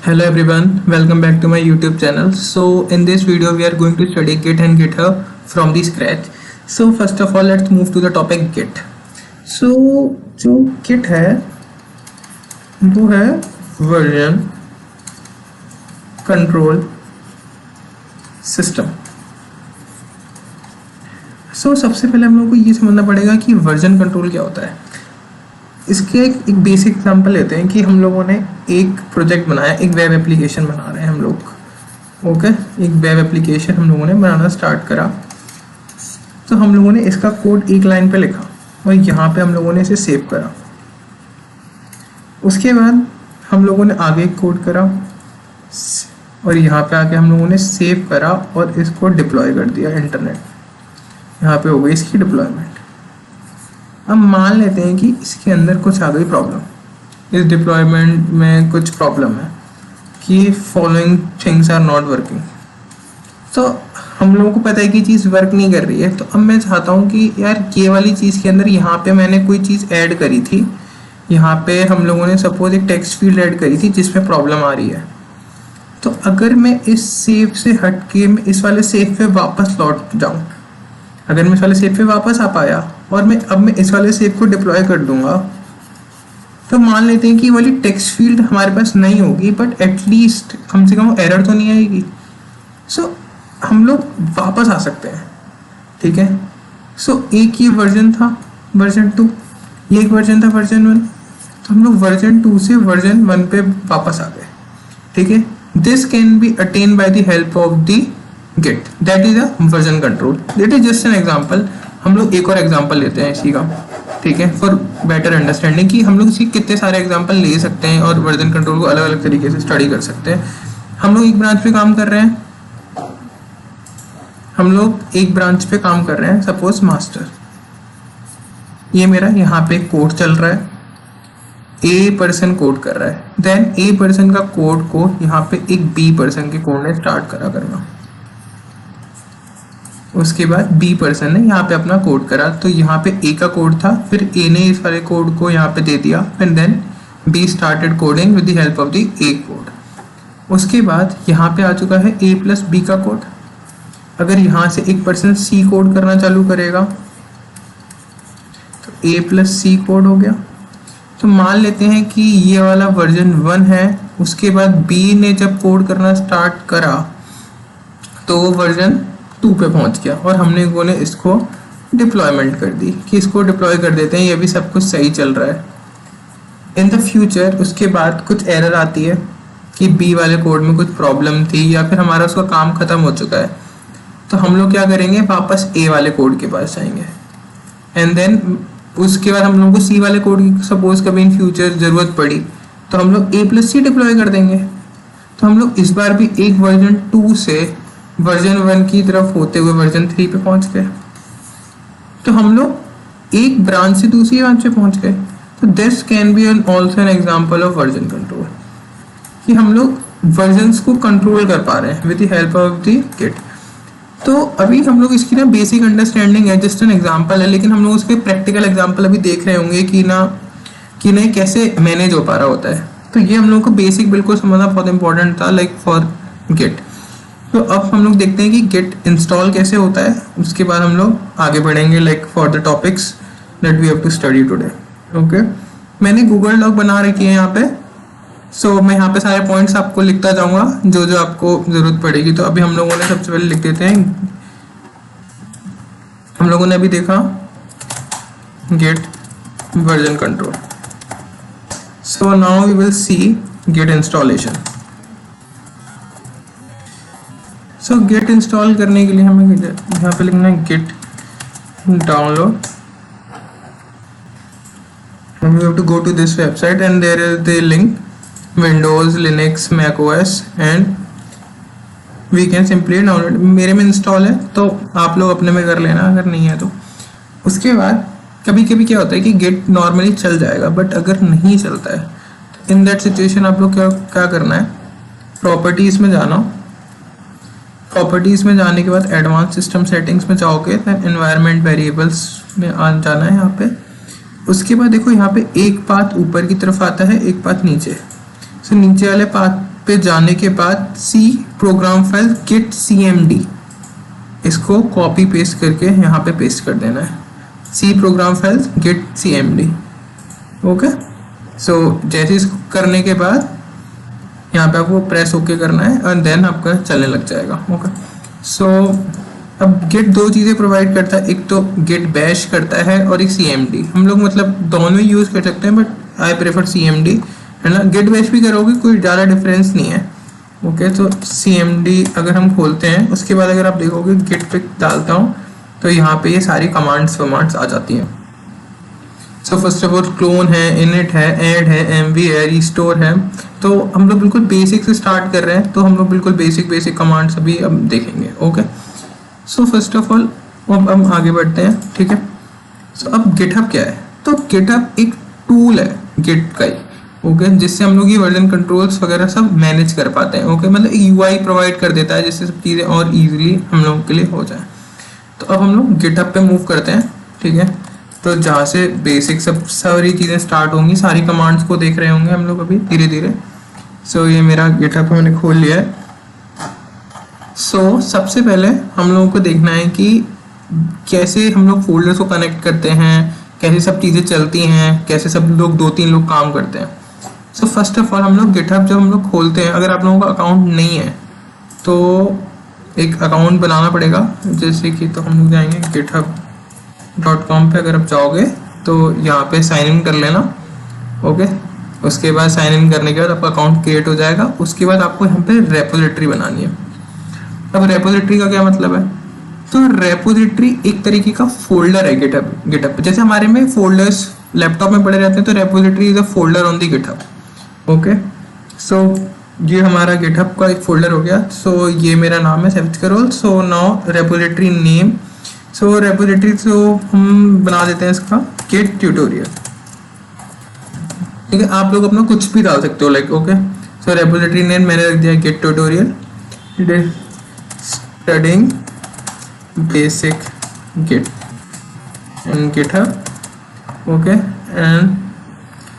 Hello everyone, welcome back to my YouTube channel. So in this video we are going to study Git and GitHub from the scratch. So first of all let's move to the topic Git. So जो Git है वो है version control system. So सबसे पहले हम लोग को ये समझना पड़ेगा कि वर्जन कंट्रोल क्या होता है. इसके एक बेसिक एग्जांपल लेते हैं कि हम लोगों ने एक प्रोजेक्ट बनाया, एक वेब एप्लीकेशन बना रहे हैं हम लोग. ओके, एक वेब एप्लीकेशन हम लोगों ने बनाना स्टार्ट करा. तो हम लोगों ने इसका कोड एक लाइन पे लिखा और यहाँ पे हम लोगों ने इसे सेव करा. उसके बाद हम लोगों ने आगे कोड करा और यहाँ पे आके हम लोगों ने सेव करा और इसको डिप्लॉय कर दिया इंटरनेट. यहाँ पे हो गई इसकी डिप्लॉयमेंट. अब मान लेते हैं कि इसके अंदर कुछ आ गई प्रॉब्लम, इस डिप्लॉयमेंट में कुछ प्रॉब्लम है कि following things are not working. तो हम लोगों को पता है कि चीज़ वर्क नहीं कर रही है. तो अब मैं चाहता हूँ कि यार ये वाली चीज़ के अंदर यहाँ पे मैंने कोई चीज़ ऐड करी थी, यहाँ पे हम लोगों ने सपोज एक टेक्स्ट फील्ड ऐड करी थी जिसमें प्रॉब्लम आ रही है. तो अगर मैं इस सेव से हट के मैं इस वाले सेव पे वापस लौट जाऊँ, अगर मैं इस वाले सेव पे वापस आ पाया और मैं इस वाले सेव को डिप्लॉय कर दूंगा, तो मान लेते हैं कि वाली टेक्स्ट फील्ड हमारे पास नहीं होगी बट एटलीस्ट कम से कम एरर तो नहीं आएगी. सो हम लोग वापस आ सकते हैं. ठीक है. सो एक ये वर्जन था वर्जन 2, ये एक वर्जन था वर्जन 1. तो हम लोग वर्जन 2 से वर्जन 1 पे वापस आ गए. ठीक है. This can be attain by the help of the Git. That is a version control. That is just an example. हम लोग एक और एग्जाम्पल लेते हैं इसी का. ठीक है, फॉर बेटर अंडरस्टैंडिंग कि हम लोग इसी कितने सारे एग्जाम्पल ले सकते हैं और वर्जन कंट्रोल को अलग अलग तरीके से स्टडी कर सकते हैं. हम लोग एक ब्रांच पे काम कर रहे हैं, सपोज मास्टर. ये मेरा यहाँ पे कोड चल रहा है, ए पर्सन कोड कर रहा है. देन ए पर्सन का कोड को यहाँ पे एक बी पर्सन के कोड ने स्टार्ट करा करना. उसके बाद बी पर्सन ने यहाँ पे अपना कोड करा. तो यहाँ पे ए का कोड था, फिर ए ने इस वाले कोड को यहाँ पे दे दिया, and then B started coding with the help of the A code. उसके बाद यहाँ पे आ चुका है ए प्लस बी का कोड. अगर यहाँ से एक पर्सन सी कोड करना चालू करेगा तो ए प्लस सी कोड हो गया. तो मान लेते हैं कि ये वाला वर्जन 1 है. उसके बाद बी ने जब कोड करना स्टार्ट करा तो वो वर्जन 2 पे पहुंच गया और हमने बोले इसको डिप्लॉयमेंट कर दी कि इसको डिप्लॉय कर देते हैं, ये भी सब कुछ सही चल रहा है. इन द फ्यूचर उसके बाद कुछ एरर आती है कि बी वाले कोड में कुछ प्रॉब्लम थी या फिर हमारा उसका काम खत्म हो चुका है. तो हम लोग क्या करेंगे, वापस ए वाले कोड के पास जाएंगे एंड देन उसके बाद हम लोग को सी वाले कोड की सपोज कभी इन फ्यूचर ज़रूरत पड़ी तो हम लोग ए प्लस सी डिप्लॉय कर देंगे. तो हम लोग इस बार भी एक वर्जन 2 से वर्जन 1 की तरफ होते हुए वर्जन 3 पे पहुंच गए. तो हम लोग एक ब्रांच से दूसरी ब्रांच पे पहुंच गए. तो this can be also an example of version control कि हम लोग वर्जन्स को कंट्रोल कर पा रहे हैं with the help of the Git. तो अभी हम लोग इसकी ना बेसिक अंडरस्टैंडिंग है, जस्ट एन एग्जांपल है, लेकिन हम लोग उसके प्रैक्टिकल एग्जांपल अभी देख रहे होंगे कि ना कैसे मैनेज हो पा रहा होता है. तो ये हम लोग को बेसिक बिल्कुल समझना बहुत इंपॉर्टेंट था लाइक फॉर Git. तो अब हम लोग देखते हैं कि Git इंस्टॉल कैसे होता है. उसके बाद हम लोग आगे बढ़ेंगे like for the topics that we have to study today. ओके, मैंने गूगल डॉक बना रखी है यहाँ पे. सो मैं यहाँ पे सारे पॉइंट्स आपको लिखता जाऊँगा जो जो आपको ज़रूरत पड़ेगी. तो अभी हम लोगों ने सबसे पहले लिख देते हैं, हम लोगों ने अभी देखा Git version control. So now we will see Git installation. So Git install करने के लिए हमें यहाँ पे लिखना है Git download. We have to go to this website and there is the link Windows, Linux, Mac OS and we can simply download. मेरे में इंस्टॉल है तो आप लोग अपने में कर लेना अगर नहीं है तो. उसके बाद कभी कभी क्या होता है कि Git नॉर्मली चल जाएगा बट अगर नहीं चलता है तो इन दैट सिचुएशन आप लोग क्या करना है, प्रॉपर्टीज़ में जाना. प्रॉपर्टीज़ में जाने के बाद एडवांस सिस्टम सेटिंग्स में जाओगे, देन एनवायरनमेंट वेरिएबल्स में जाना है यहाँ पे. उसके बाद देखो यहाँ पे एक पाथ ऊपर की तरफ आता है, एक पाथ नीचे. सो नीचे वाले पाथ पे जाने के बाद C program file git cmd, इसको कॉपी पेस्ट करके यहाँ पे पेस्ट कर देना है, C program file git cmd। Okay, so जैसे इसको करने के बाद यहाँ पे आपको प्रेस ओके करना है और देन आपका चलने लग जाएगा। ओके, सो अब गिट दो चीज़ें प्रोवाइड करता है, एक तो गिट बैश करता है और एक cmd। हम लोग मतलब दोनों ही यूज़ कर सकते हैं, बट आई प्रेफर cmd, है ना। गिट बैश भी करोगे कोई ज़्यादा डिफरेंस नहीं है। ओके, तो cmd अगर हम खोलते हैं, उसके बाद अगर आप देखोगे गिट पे डालता हूँ तो यहाँ पे ये सारी कमांड्स आ जाती हैं। सो फर्स्ट ऑफ ऑल क्लोन है, इनिट है, ऐड है, mv है, रिस्टोर है। तो हम लोग बिल्कुल बेसिक से स्टार्ट कर रहे हैं, तो हम लोग बिल्कुल बेसिक कमांड्स अभी अब देखेंगे। Okay, so first of all अब हम आगे बढ़ते हैं, ठीक है। सो अब गिटहब क्या है? तो गिटहब एक टूल है गिट का ही, ओके, जिससे हम लोग ये वर्जन कंट्रोल्स वगैरह सब मैनेज कर पाते हैं। ओके, मतलब यूआई प्रोवाइड कर देता है जिससे सब चीज़ें और इजीली हम लोगों के लिए हो जाए। तो अब हम लोग गिटहब पे मूव करते हैं, ठीक है। तो जहाँ से बेसिक सब सारी चीज़ें स्टार्ट होंगी, सारी कमांड्स को देख रहे होंगे हम लोग अभी धीरे धीरे। सो ये मेरा गिटहब मैंने खोल लिया है। सो सबसे पहले हम लोगों को देखना है कि कैसे हम लोग फोल्डर्स को कनेक्ट करते हैं, कैसे सब चीज़ें चलती हैं, कैसे सब लोग 2-3 लोग काम करते हैं। सो फर्स्ट ऑफ ऑल हम लोग गिटहब जब हम लोग खोलते हैं, अगर आप लोगों का अकाउंट नहीं है तो एक अकाउंट बनाना पड़ेगा। जैसे कि तो हम लोग जाएंगे github.com पे, अगर आप जाओगे तो यहाँ पे साइन इन कर लेना। ओके, उसके बाद साइन इन करने के बाद आपका अकाउंट क्रिएट हो जाएगा। उसके बाद आपको यहाँ पे रेपोजिटरी बनानी है। अब रेपोजिटरी का क्या मतलब है? तो रेपोजिटरी एक तरीके का फोल्डर है गिटहब पे। जैसे हमारे में फोल्डर्स लैपटॉप में पड़े रहते हैं, तो repository is a folder on the GitHub. Okay, so ये हमारा गिटहब का एक फोल्डर हो गया। सो ये मेरा नाम है Savage Carol. So now repository name, so repository तो हम बना देते हैं इसका गिट ट्यूटोरियल, ठीक है। आप लोग अपना कुछ भी डाल सकते हो, like okay. So repository name मैंने रख दिया git tutorial, it is studying basic git and GitHub. Okay, and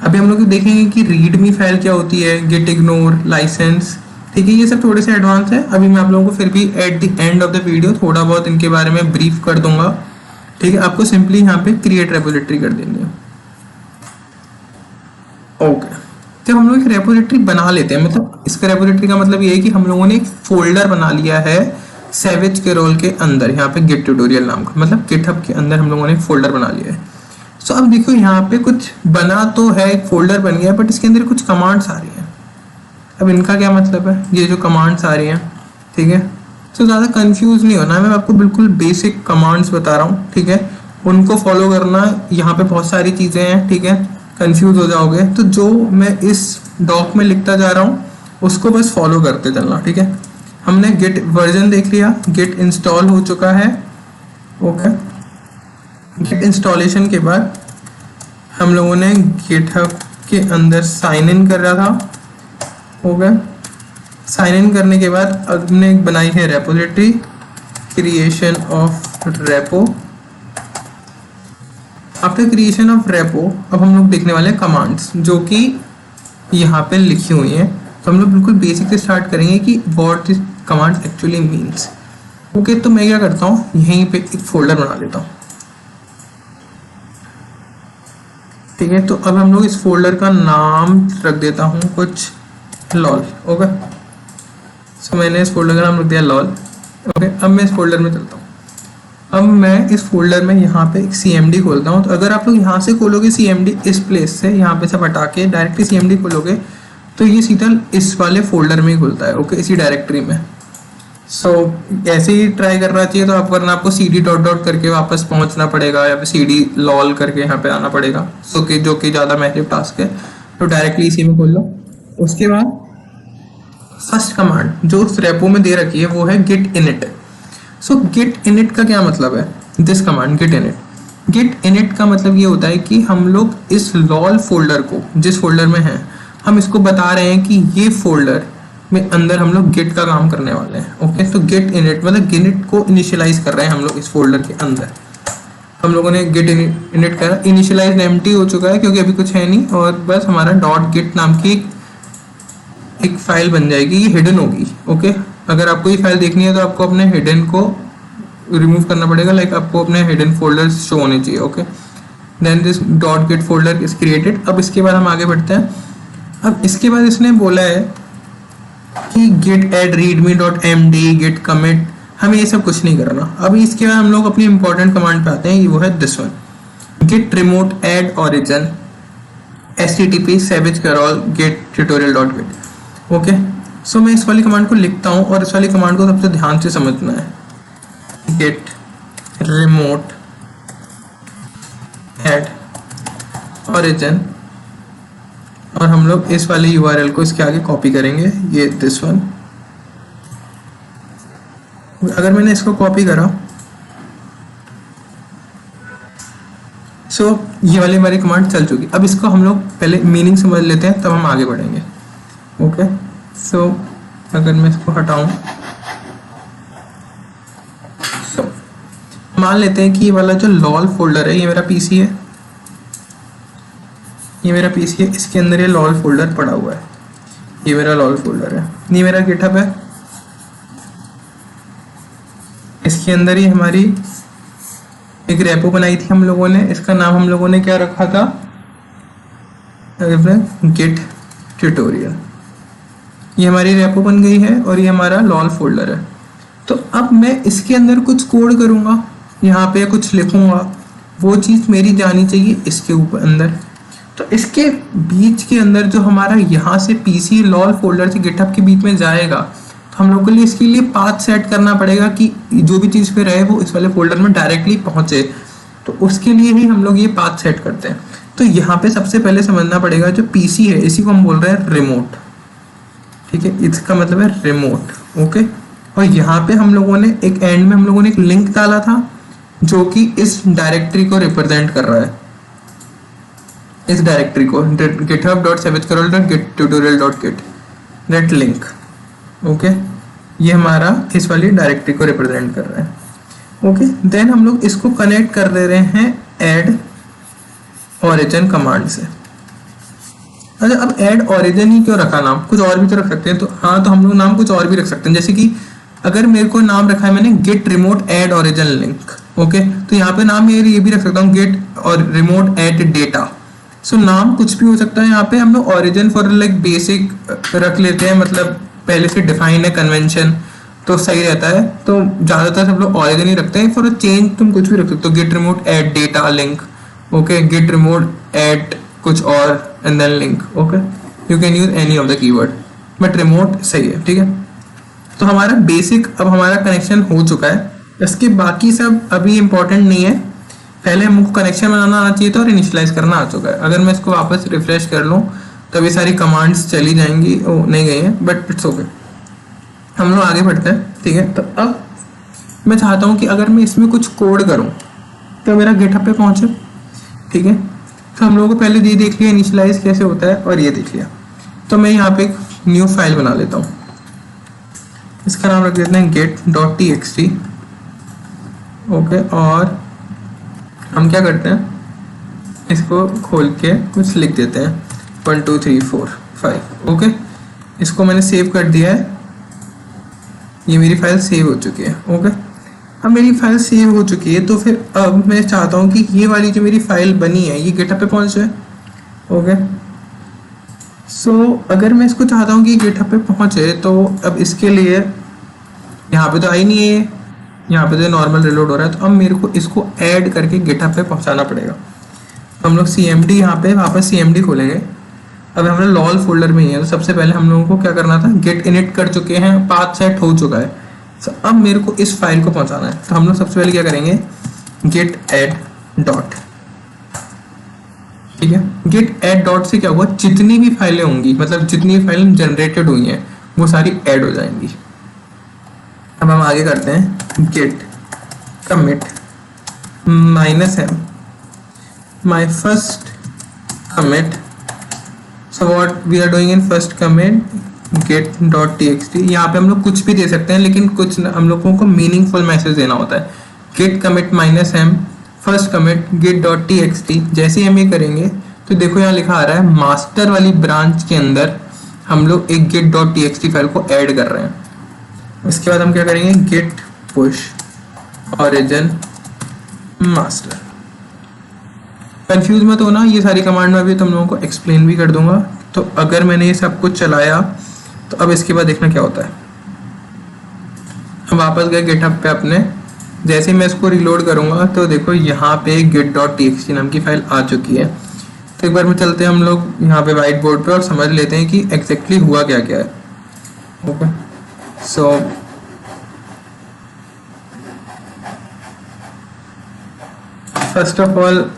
अभी हम लोग देखेंगे कि रीडमी फाइल क्या होती है, गिट इग्नोर, लाइसेंस, ठीक है। ये सब थोड़े से एडवांस है। अभी मैं आप लोगों को फिर भी at the end of the video थोड़ा बहुत इनके बारे में ब्रीफ कर दूंगा, ठीक है। आपको सिंपली यहाँ पे क्रिएट रेपोजिटरी कर देनी है। ओके, जब हम लोग एक रेपोजिटरी बना लेते हैं, मतलब इसका रेपोजिटरी का मतलब ये है कि हम लोगों ने एक फोल्डर बना लिया है सेविच करोल के अंदर, यहाँ पे गिट ट्यूटोरियल नाम का, मतलब गिटहब के अंदर हम लोगों ने एक फोल्डर बना लिया है। सो अब देखो यहाँ पे कुछ बना तो है, एक फोल्डर बन गया, बट इसके अंदर कुछ कमांड्स आ रही हैं। अब इनका क्या मतलब है? ये जो कमांड्स आ रही हैं, ठीक है। सो ज़्यादा कंफ्यूज नहीं होना है, मैं आपको बिल्कुल बेसिक कमांड्स बता रहा हूँ, ठीक है। उनको फॉलो करना। यहाँ पे बहुत सारी चीज़ें हैं, ठीक है, कंफ्यूज हो जाओगे। तो जो मैं इस डॉक में लिखता जा रहा हूँ उसको बस फॉलो करते चलना, ठीक है। हमने गिट वर्जन देख लिया, गिट इंस्टॉल हो चुका है। ओके, गिट इंस्टॉलेशन के बाद हम लोगों ने गिटहब के अंदर साइन इन कर रहा था। ओके, साइन इन करने के बाद अब हमने बनाई है repository, creation of repo. After creation of repo अब हम लोग देखने वाले कमांड्स जो कि यहाँ पे लिखी हुई हैं। तो हम लोग बिल्कुल बेसिक से स्टार्ट करेंगे कि what this commands actually means. Okay, तो मैं क्या करता हूँ, यहीं पे एक फोल्डर बना लेता हूँ, ठीक है। तो अब हम लोग इस फोल्डर का नाम रख देता हूँ कुछ लॉल। ओके, सो मैंने इस फोल्डर का नाम रख दिया लॉल। ओके, अब मैं इस फोल्डर में चलता हूँ। अब मैं इस फोल्डर में यहाँ पे एक cmd खोलता हूँ। तो अगर आप लोग यहाँ से खोलोगे cmd, इस प्लेस से यहाँ पे सब हटा के डायरेक्टली cmd खोलोगे तो ये सीधा इस वाले फोल्डर में ही खुलता है। ओके, इसी डायरेक्टरी में। सो ऐसे ही ट्राई करना चाहिए। तो आप वरना आपको cd डॉट डॉट करके वापस पहुँचना पड़ेगा, या फिर cd लॉल करके यहाँ पे आना पड़ेगा। सो कि जो कि ज़्यादा मैसिव टास्क है, तो डायरेक्टली इसी में खोल लो। उसके बाद फर्स्ट कमांड जो उस रेपो में दे रखी है वो है गिट इनिट। सो गिट इनिट का क्या मतलब है? दिस कमांड गिट इनिट का मतलब ये होता है कि हम लोग इस लॉल फोल्डर को, जिस फोल्डर में है, हम इसको बता रहे हैं कि ये फोल्डर में अंदर हम लोग गिट का काम करने वाले हैं। ओके, तो गिट इनिट मतलब गिट को इनिशियलाइज कर रहे हैं हम लोग इस फोल्डर के अंदर। हम लोगों ने गिट इनिट करा, इनिशियलाइज एम्प्टी हो चुका है क्योंकि अभी कुछ है नहीं, और बस हमारा डॉट गिट नाम की एक फाइल बन जाएगी, ये हिडन होगी। ओके, अगर आपको ये फाइल देखनी है तो आपको अपने हिडन को रिमूव करना पड़ेगा, लाइक आपको अपने हिडन फोल्डर्स शो होने चाहिए। Okay, then this dot git folder is created. अब इसके बाद हम आगे बढ़ते हैं। अब इसके बाद इसने बोला है कि git add readme dot M D git commit, हमें ये सब कुछ नहीं करना। अब इसके बाद हम लोग अपनी इंपॉर्टेंट कमांड पे आते हैं, वो है this one, get remote add origin http savage carol get tutorial dot get। Okay, so मैं इस वाली कमांड को लिखता हूँ और इस वाली कमांड को सबसे ध्यान से समझना है। गेट रिमोट एड ऑरिजिन, और हम लोग इस वाले URL को इसके आगे कॉपी करेंगे, ये दिस वन। अगर मैंने इसको कॉपी करा, सो ये वाली हमारी कमांड चल चुकी। अब इसको हम लोग पहले मीनिंग समझ लेते हैं, तब हम आगे बढ़ेंगे। ओके, सो अगर मैं इसको हटाऊं, मान लेते हैं कि ये वाला जो लॉल फोल्डर है, ये मेरा पीसी है, ये मेरा पीसी है, इसके अंदर ये लॉल फोल्डर पड़ा हुआ है, ये मेरा लॉल फोल्डर है, ये मेरा गिटहब है, इसके अंदर ये हमारी एक रेपो बनाई थी हम लोगों ने, इसका नाम हम लोगों ने क्या रखा था, गेट ट्यूटोरियल। ये हमारी रेपो बन गई है और ये हमारा लॉल फोल्डर है। तो अब मैं इसके अंदर कुछ कोड करूँगा, यहाँ पे कुछ लिखूँगा, वो चीज़ मेरी जानी चाहिए इसके ऊपर अंदर। तो इसके बीच के अंदर जो हमारा यहाँ से पीसी लॉल फोल्डर से गिटहब के बीच में जाएगा, हम लोग के लिए इसके लिए पाथ सेट करना पड़ेगा कि जो भी चीज़ पे रहे वो इस वाले फोल्डर में डायरेक्टली पहुंचे। तो उसके लिए ही हम लोग ये पाथ सेट करते हैं। तो यहाँ पे सबसे पहले समझना पड़ेगा, जो पीसी है इसी को हम बोल रहे हैं रिमोट, ठीक है, इसका मतलब है रिमोट। ओके, और यहाँ पे हम लोगों ने एक एंड में हम लोगों ने एक लिंक डाला था जो कि इस डायरेक्टरी को रिप्रेजेंट कर रहा है, इस डायरेक्टरी को github.savagecarol.gettutorial.git, दैट लिंक। ओके, ये हमारा इस वाली डायरेक्टरी को रिप्रेजेंट कर रहा है। ओके, देन हम लोग इसको कनेक्ट कर दे रहे हैं ऐड ऑरिजिन कमांड से। अच्छा, अब ऐड ऑरिजिन ही क्यों रखा नाम, कुछ और भी तो रख सकते हैं। तो हाँ, तो हम लोग नाम कुछ और भी रख सकते हैं, जैसे कि अगर मेरे को नाम रखा है मैंने git remote add origin link, okay, तो यहाँ पे नाम ये भी रख सकता हूँ, गेट और रिमोट ऐड डेटा। सो नाम कुछ भी हो सकता है। यहाँ पे हम लोग ऑरिजिन फॉर लाइक बेसिक रख लेते हैं, मतलब पहले से डिफाइन है कन्वेंशन, तो सही रहता है। तो ज़्यादातर सब लोग ऑरिजिन ही रखते हैं। फॉर अ चेंज तुम कुछ भी रख सकते हो, git remote add data link, okay, git remote add कुछ और and then link. Okay, you can use any of the keyword, but remote सही है, ठीक है। तो हमारा बेसिक अब हमारा कनेक्शन हो चुका है। इसके बाकी सब अभी इंपॉर्टेंट नहीं है, पहले हमको कनेक्शन बनाना आना चाहिए था और इनिशियलाइज करना आ चुका है। अगर मैं इसको वापस रिफ्रेश कर लूँ तब ये सारी कमांड्स चली जाएंगी, ओ नहीं गई हैं, बट इट्स ओके। हम लोग आगे बढ़ते हैं, ठीक है। तो अब मैं चाहता हूँ कि अगर मैं इसमें कुछ कोड करूँ तो मेरा गिटहब पे पहुँचे, ठीक है। तो हम लोगों को पहले ये देख लिया इनिशियलाइज कैसे होता है और ये देख लिया। तो मैं यहाँ पे एक न्यू फाइल बना लेता हूँ, इसका नाम रख देते हैं get.txt। ओके, और हम क्या करते हैं, इसको खोल के कुछ लिख देते हैं 1 2 3 4 5। ओके, इसको मैंने सेव कर दिया है, ये मेरी फाइल सेव हो चुकी है। ओके, अब मेरी फाइल सेव हो चुकी है, तो फिर अब मैं चाहता हूँ कि ये वाली जो मेरी फाइल बनी है ये गिटहब पे पहुँच जाए। ओके, सो अगर मैं इसको चाहता हूँ कि गिटहब पे पहुँचे, तो अब इसके लिए यहाँ पे तो आई नहीं है, यहाँ पे तो नॉर्मल रिलोड हो रहा है। तो अब मेरे को इसको ऐड करके गिटहब पे पहुँचाना पड़ेगा। तो हम लोग cmd यहाँ पे वापस cmd खोलेंगे। अब हमारे लॉल फोल्डर में ही है, तो सबसे पहले हम लोगों को क्या करना था, गेट इनिट कर चुके हैं, पाथ सेट हो चुका है। तो अब मेरे को इस फाइल को पहुँचाना है। तो हम लोग सबसे पहले क्या करेंगे, गेट ऐड डॉट, ठीक है। गेट ऐड डॉट से क्या हुआ, जितनी भी फाइलें होंगी, मतलब जितनी भी फाइलें जनरेटेड हुई हैं वो सारी ऐड हो जाएंगी। अब हम आगे करते हैं, git commit -m my first commit। so what we are doing in first commit get.txt। यहाँ पे हम लोग कुछ भी दे सकते हैं, लेकिन कुछ हम लोगों को मीनिंगफुल मैसेज देना होता है। get commit -m first commit get.txt। जैसे ही हम ये करेंगे तो देखो यहाँ लिखा आ रहा है, मास्टर वाली ब्रांच के अंदर हम लोग एक git.txt फाइल को ऐड कर रहे हैं। इसके बाद हम क्या करेंगे, git push origin master। Confuse मत होना, ये सारी कमांड में अभी तुम लोगों को एक्सप्लेन भी कर दूंगा। तो अगर मैंने ये सब कुछ चलाया तो अब इसके बाद देखना क्या होता है। हम वापस गए गिटहब पे अपने, जैसे मैं इसको रिलोड करूंगा तो देखो यहाँ पे git.txt नाम की फाइल आ चुकी है। तो एक बार में चलते हैं हम लोग यहाँ पे व्हाइट बोर्ड पे और समझ लेते हैं कि एग्जैक्टली हुआ क्या क्या है। Okay, so first of all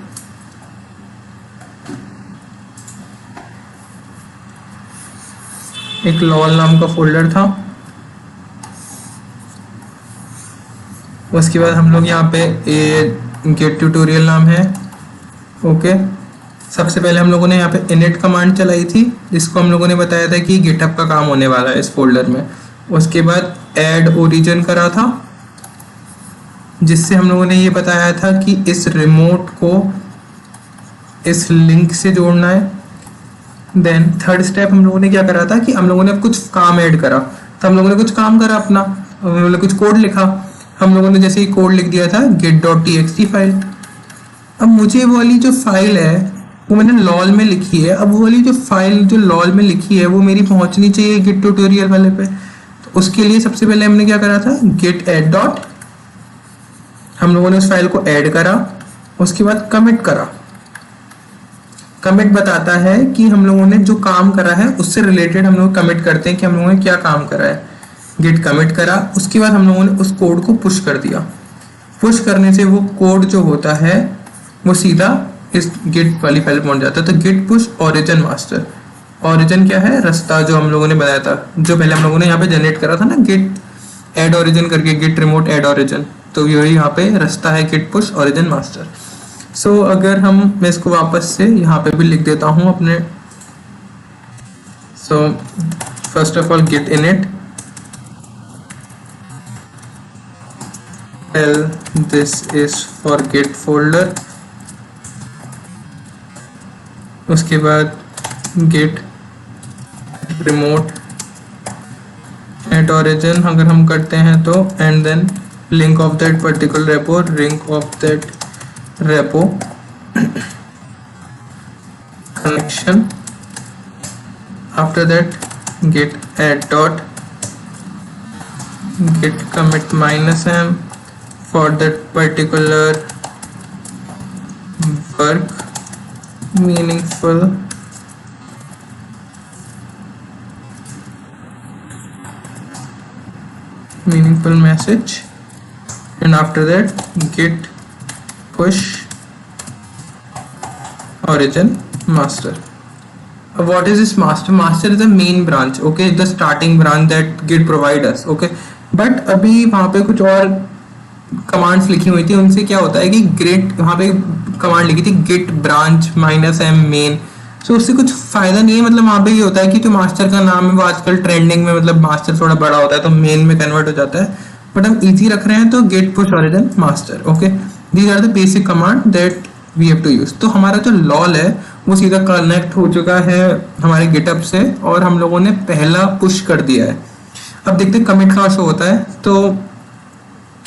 एक lol नाम का फोल्डर था। उसके बाद हम लोग यहाँ पे गेट ट्यूटोरियल नाम है। ओके, सबसे पहले हम लोगों ने यहाँ पे init कमांड चलाई थी, जिसको हम लोगों ने बताया था कि गिटहब का काम होने वाला है इस फोल्डर में। उसके बाद ऐड ओरिजिन करा था, जिससे हम लोगों ने ये बताया था कि इस रिमोट को इस लिंक से जोड़ना है। देन थर्ड स्टेप हम लोगों ने क्या करा था कि हम लोगों ने कुछ काम ऐड करा। तो हम लोगों ने कुछ काम करा अपना, मतलब कुछ कोड लिखा। हम लोगों ने जैसे ही कोड लिख दिया था git.txt फाइल। अब मुझे वो वाली जो फाइल है वो मैंने lol में लिखी है। अब वो वाली जो फाइल जो lol में लिखी है वो मेरी पहुंचनी चाहिए गिट ट्यूटोरियल वाले पे। तो उसके लिए सबसे पहले हमने क्या करा था, git add dot, हम लोगों ने उस फाइल को ऐड करा। उसके बाद कमिट करा। कमिट बताता है कि हम लोगों ने जो काम करा है उससे रिलेटेड हम लोग कमिट करते हैं कि हम लोगों ने क्या काम करा है। गिट कमिट करा, उसके बाद हम लोगों ने उस कोड को पुश कर दिया। पुश करने से वो कोड जो होता है वो सीधा इस गिट वाली फाइल पहुंच जाता है। तो git push origin master, origin क्या है, रास्ता जो हम लोगों ने बनाया था, जो पहले हम लोगों ने यहाँ पे जनरेट करा था ना, गिट एड ओरिजिन करके, गिट रिमोट एड ओरिजिन। तो यही यहाँ पे रास्ता है गिट पुश ओरिजिन मास्टर। सो अगर मैं इसको वापस से यहाँ पे भी लिख देता हूँ अपने। So first of all git init, tell this is for git folder। उसके बाद git remote at origin अगर हम करते हैं तो, and then link of that particular repo, link of that repo connection। after that git add dot git commit -m for that particular work, meaningful message, and after that git push origin master। What is this master? Master is the main branch, okay, the starting branch that git provide us, okay। but अभी वहाँ पे कुछ और commands लिखी हुई थी, उनसे क्या होता है कि गिट, वहाँ पे कमांड लिखी थी git branch -m main। सो उससे कुछ फायदा नहीं है। मतलब वहाँ पे ये होता है कि जो मास्टर का नाम है वो आजकल ट्रेंडिंग में, मतलब मास्टर थोड़ा बड़ा होता है तो मेन में कन्वर्ट हो जाता है। बट हम इजी रख रहे हैं तो git push origin master, okay. These are the basic command that we have to use. तो हमारा जो lol है वो सीधा कनेक्ट हो चुका है हमारे गिटहब से और हम लोगों ने पहला पुश कर दिया है। अब देखते हैं कमिट कहाँ शो होता है। तो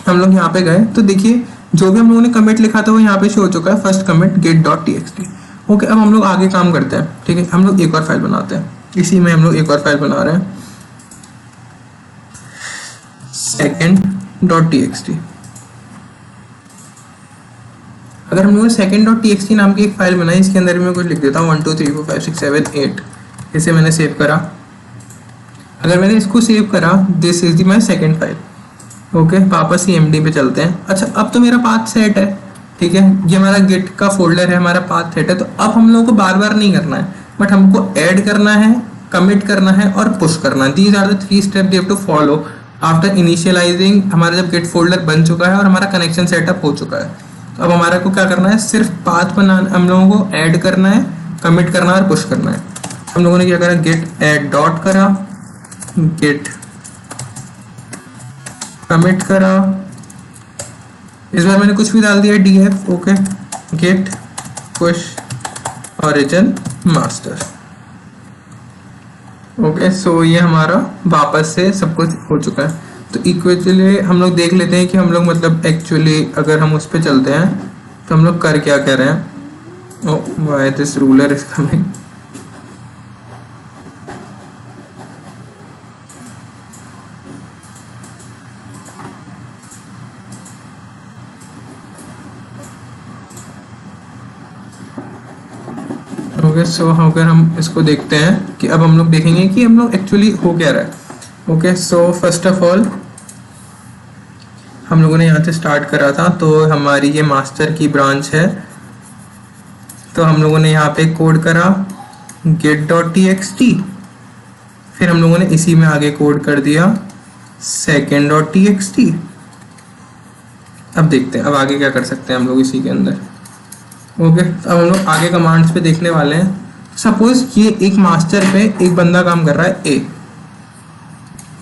हम लोग यहाँ पे गए तो देखिए जो भी हम लोगों ने कमिट लिखा था वो यहाँ पे शो हो चुका है, फर्स्ट कमिट git.txt। ओके, अब हम लोग आगे काम करते हैं, ठीक है। हम लोग एक और फाइल बनाते हैं, इसी में हम लोग एक और फाइल बना रहे हैं, second.txt। अगर हम लोग second.txt नाम की एक फाइल बनाई, इसके अंदर मैं कुछ लिख देता हूँ 1 2 3 4 5 6 7 8। इसे मैंने सेव करा। अगर मैंने इसको सेव करा, this is the my second file, okay. वापस ही एमडी पे चलते हैं। अच्छा, अब तो मेरा पाथ सेट है, ठीक है। ये हमारा गिट का फोल्डर है, हमारा पाथ सेट है। तो अब हम लोगों को बार बार नहीं करना है, बट हमको ऐड करना है, कमिट करना है और पुश करना है। These are the 3 step they have to follow after initializing. हमारा जब गिट फोल्डर बन चुका है और हमारा कनेक्शन सेटअप हो चुका है, तो अब हमारा को क्या करना है, सिर्फ पाथ बनाना, हम लोगों को ऐड करना है, कमिट करना है और पुश करना है। हम लोगों ने क्या करा, गिट ऐड डॉट करा, गिट कमिट करा, इस बार मैंने कुछ भी डाल दिया df, okay, git push origin master. Okay, so ये हमारा वापस से सब कुछ हो चुका है। तो इक्वेचुअली हम लोग देख लेते हैं कि हम लोग मतलब एक्चुअली अगर हम उस पर चलते हैं तो हम लोग कर क्या कह रहे हैं। Oh why this ruler is coming. Okay, so अगर हम इसको देखते हैं कि अब हम लोग देखेंगे कि हम लोग एक्चुअली हो क्या रहा है। Okay, so first of all हम लोगों ने यहाँ से स्टार्ट करा था, तो हमारी ये मास्टर की ब्रांच है। तो हम लोगों ने यहाँ पे कोड करा get.txt, फिर हम लोगों ने इसी में आगे कोड कर दिया second.txt। अब देखते हैं अब आगे क्या कर सकते हैं हम लोग इसी के अंदर। ओके, अब हम लोग आगे कमांड्स पे देखने वाले हैं। सपोज ये एक मास्टर पे एक बंदा काम कर रहा है ए,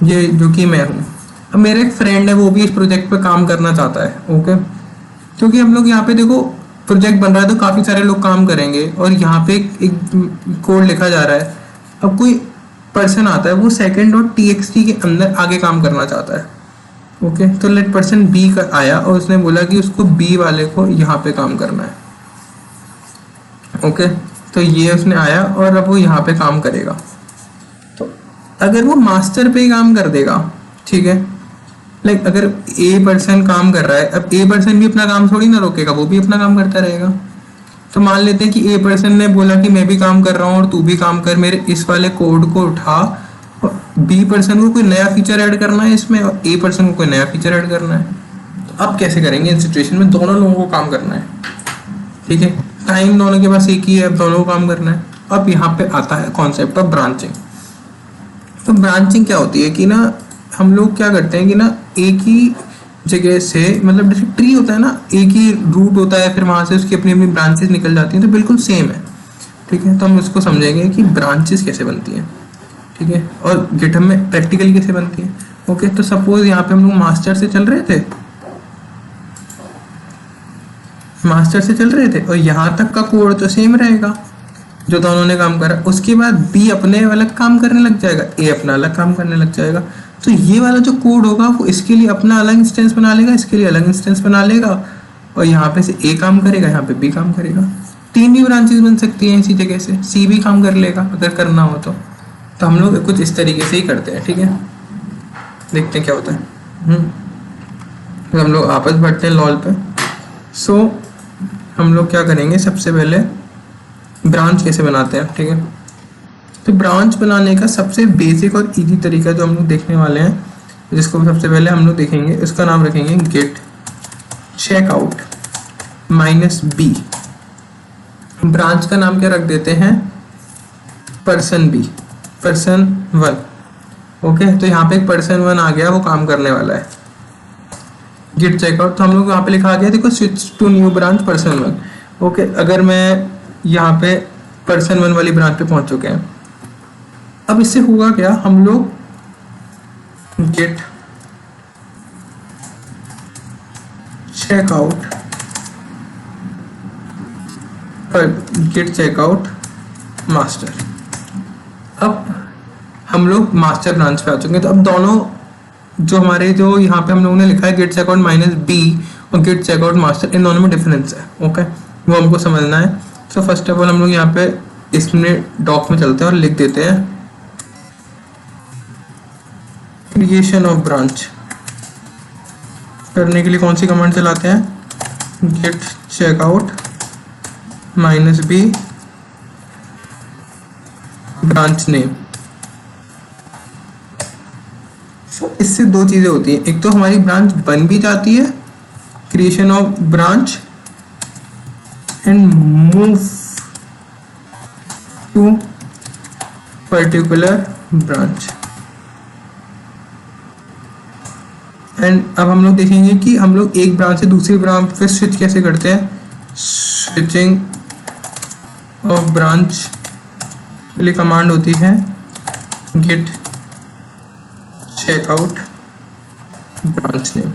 ये जो कि मैं हूँ। अब मेरा एक फ्रेंड है, वो भी इस प्रोजेक्ट पे काम करना चाहता है। ओके, क्योंकि हम लोग यहाँ पे देखो प्रोजेक्ट बन रहा है तो काफ़ी सारे लोग काम करेंगे और यहाँ पे एक कोड लिखा जा रहा है। अब कोई पर्सन आता है, वो second.txt के अंदर आगे काम करना चाहता है। ओके, तो लेट पर्सन बी का आया और उसने बोला कि उसको बी वाले को यहाँ पे काम करना है। ओके, तो ये उसने आया और अब वो यहाँ पे काम करेगा। तो अगर वो मास्टर पे ही काम कर देगा, ठीक है, लाइक अगर ए पर्सन काम कर रहा है, अब ए पर्सन भी अपना काम थोड़ी ना रोकेगा, वो भी अपना काम करता रहेगा। तो मान लेते हैं कि ए पर्सन ने बोला कि मैं भी काम कर रहा हूँ और तू भी काम कर, मेरे इस वाले कोड को उठा, और बी पर्सन को कोई नया फीचर ऐड करना है इसमें और ए पर्सन को कोई नया फीचर ऐड करना है। तो अब कैसे करेंगे इन सिचुएशन में? दोनों लोगों को काम करना है, ठीक है, टाइम दोनों के पास एक ही है, अब दोनों को काम करना है। अब यहाँ पे आता है कॉन्सेप्ट ऑफ ब्रांचिंग। तो ब्रांचिंग क्या होती है कि ना हम लोग क्या करते हैं कि ना एक ही जगह से, मतलब जैसे ट्री होता है ना, एक ही रूट होता है, फिर वहां से उसकी अपनी अपनी ब्रांचेस निकल जाती हैं, तो बिल्कुल सेम है, ठीक है। तो हम इसको समझेंगे कि ब्रांचेस कैसे बनती हैं, ठीक है, और गिटहब में प्रैक्टिकली कैसे बनती है। ओके, तो सपोज यहाँ पे हम लोग मास्टर से चल रहे थे और यहाँ तक का कोड तो सेम रहेगा जो दोनों ने काम करा। उसके बाद बी अपने अलग काम करने लग जाएगा, ए अपना अलग काम करने लग जाएगा। तो ये वाला जो कोड होगा वो इसके लिए अपना अलग इंस्टेंस बना लेगा, इसके लिए अलग इंस्टेंस बना लेगा, और यहाँ पे से ए काम करेगा, यहाँ पे बी काम करेगा। तीन भी ब्रांचेस बन सकती हैं इसी जगह से, सी भी काम कर लेगा अगर करना हो तो हम लोग कुछ इस तरीके से ही करते हैं, ठीक है। देखते हैं क्या होता है। तो हम लोग आपस बढ़ते हैं लॉल पे। सो हम लोग क्या करेंगे, सबसे पहले ब्रांच कैसे बनाते हैं, ठीक है। तो ब्रांच बनाने का सबसे बेसिक और इजी तरीका जो हम लोग देखने वाले हैं, जिसको सबसे पहले हम लोग देखेंगे, इसका नाम रखेंगे गेट चेकआउट -b। ब्रांच का नाम क्या रख देते हैं, पर्सन बी, पर्सन 1। ओके, तो यहाँ पे एक पर्सन 1 आ गया, वो काम करने वाला है। गिट चेकआउट, तो हम लोग यहाँ पे लिखा गया, देखो switch to new branch person 1। Okay, अगर मैं यहाँ पे पर्सन 1 वाली ब्रांच पे पहुंच चुके हैं, अब इससे होगा क्या, हम लोग गेट चेकआउट पर गेट चेकआउट मास्टर। अब हम लोग मास्टर ब्रांच पे आ चुके हैं। तो अब दोनों जो हमारे जो यहाँ पे हम लोगों ने लिखा है गेट चेकआउट -b और गेट चेकआउट मास्टर, इन दोनों में डिफरेंस है। ओके, वो हमको समझना है। तो फर्स्ट ऑफ ऑल हम लोग यहाँ पे इसमें डॉक में चलते हैं और लिख देते हैं क्रिएशन ऑफ ब्रांच। करने के लिए कौन सी कमांड चलाते हैं, git checkout -b branch name. इससे दो चीजें होती हैं, एक तो हमारी ब्रांच बन भी जाती है, creation of branch, and move to particular branch. And अब हम लोग देखेंगे कि हम लोग एक ब्रांच से दूसरी ब्रांच पे स्विच कैसे करते हैं। स्विचिंग ऑफ ब्रांच के लिए कमांड होती है git checkout branch name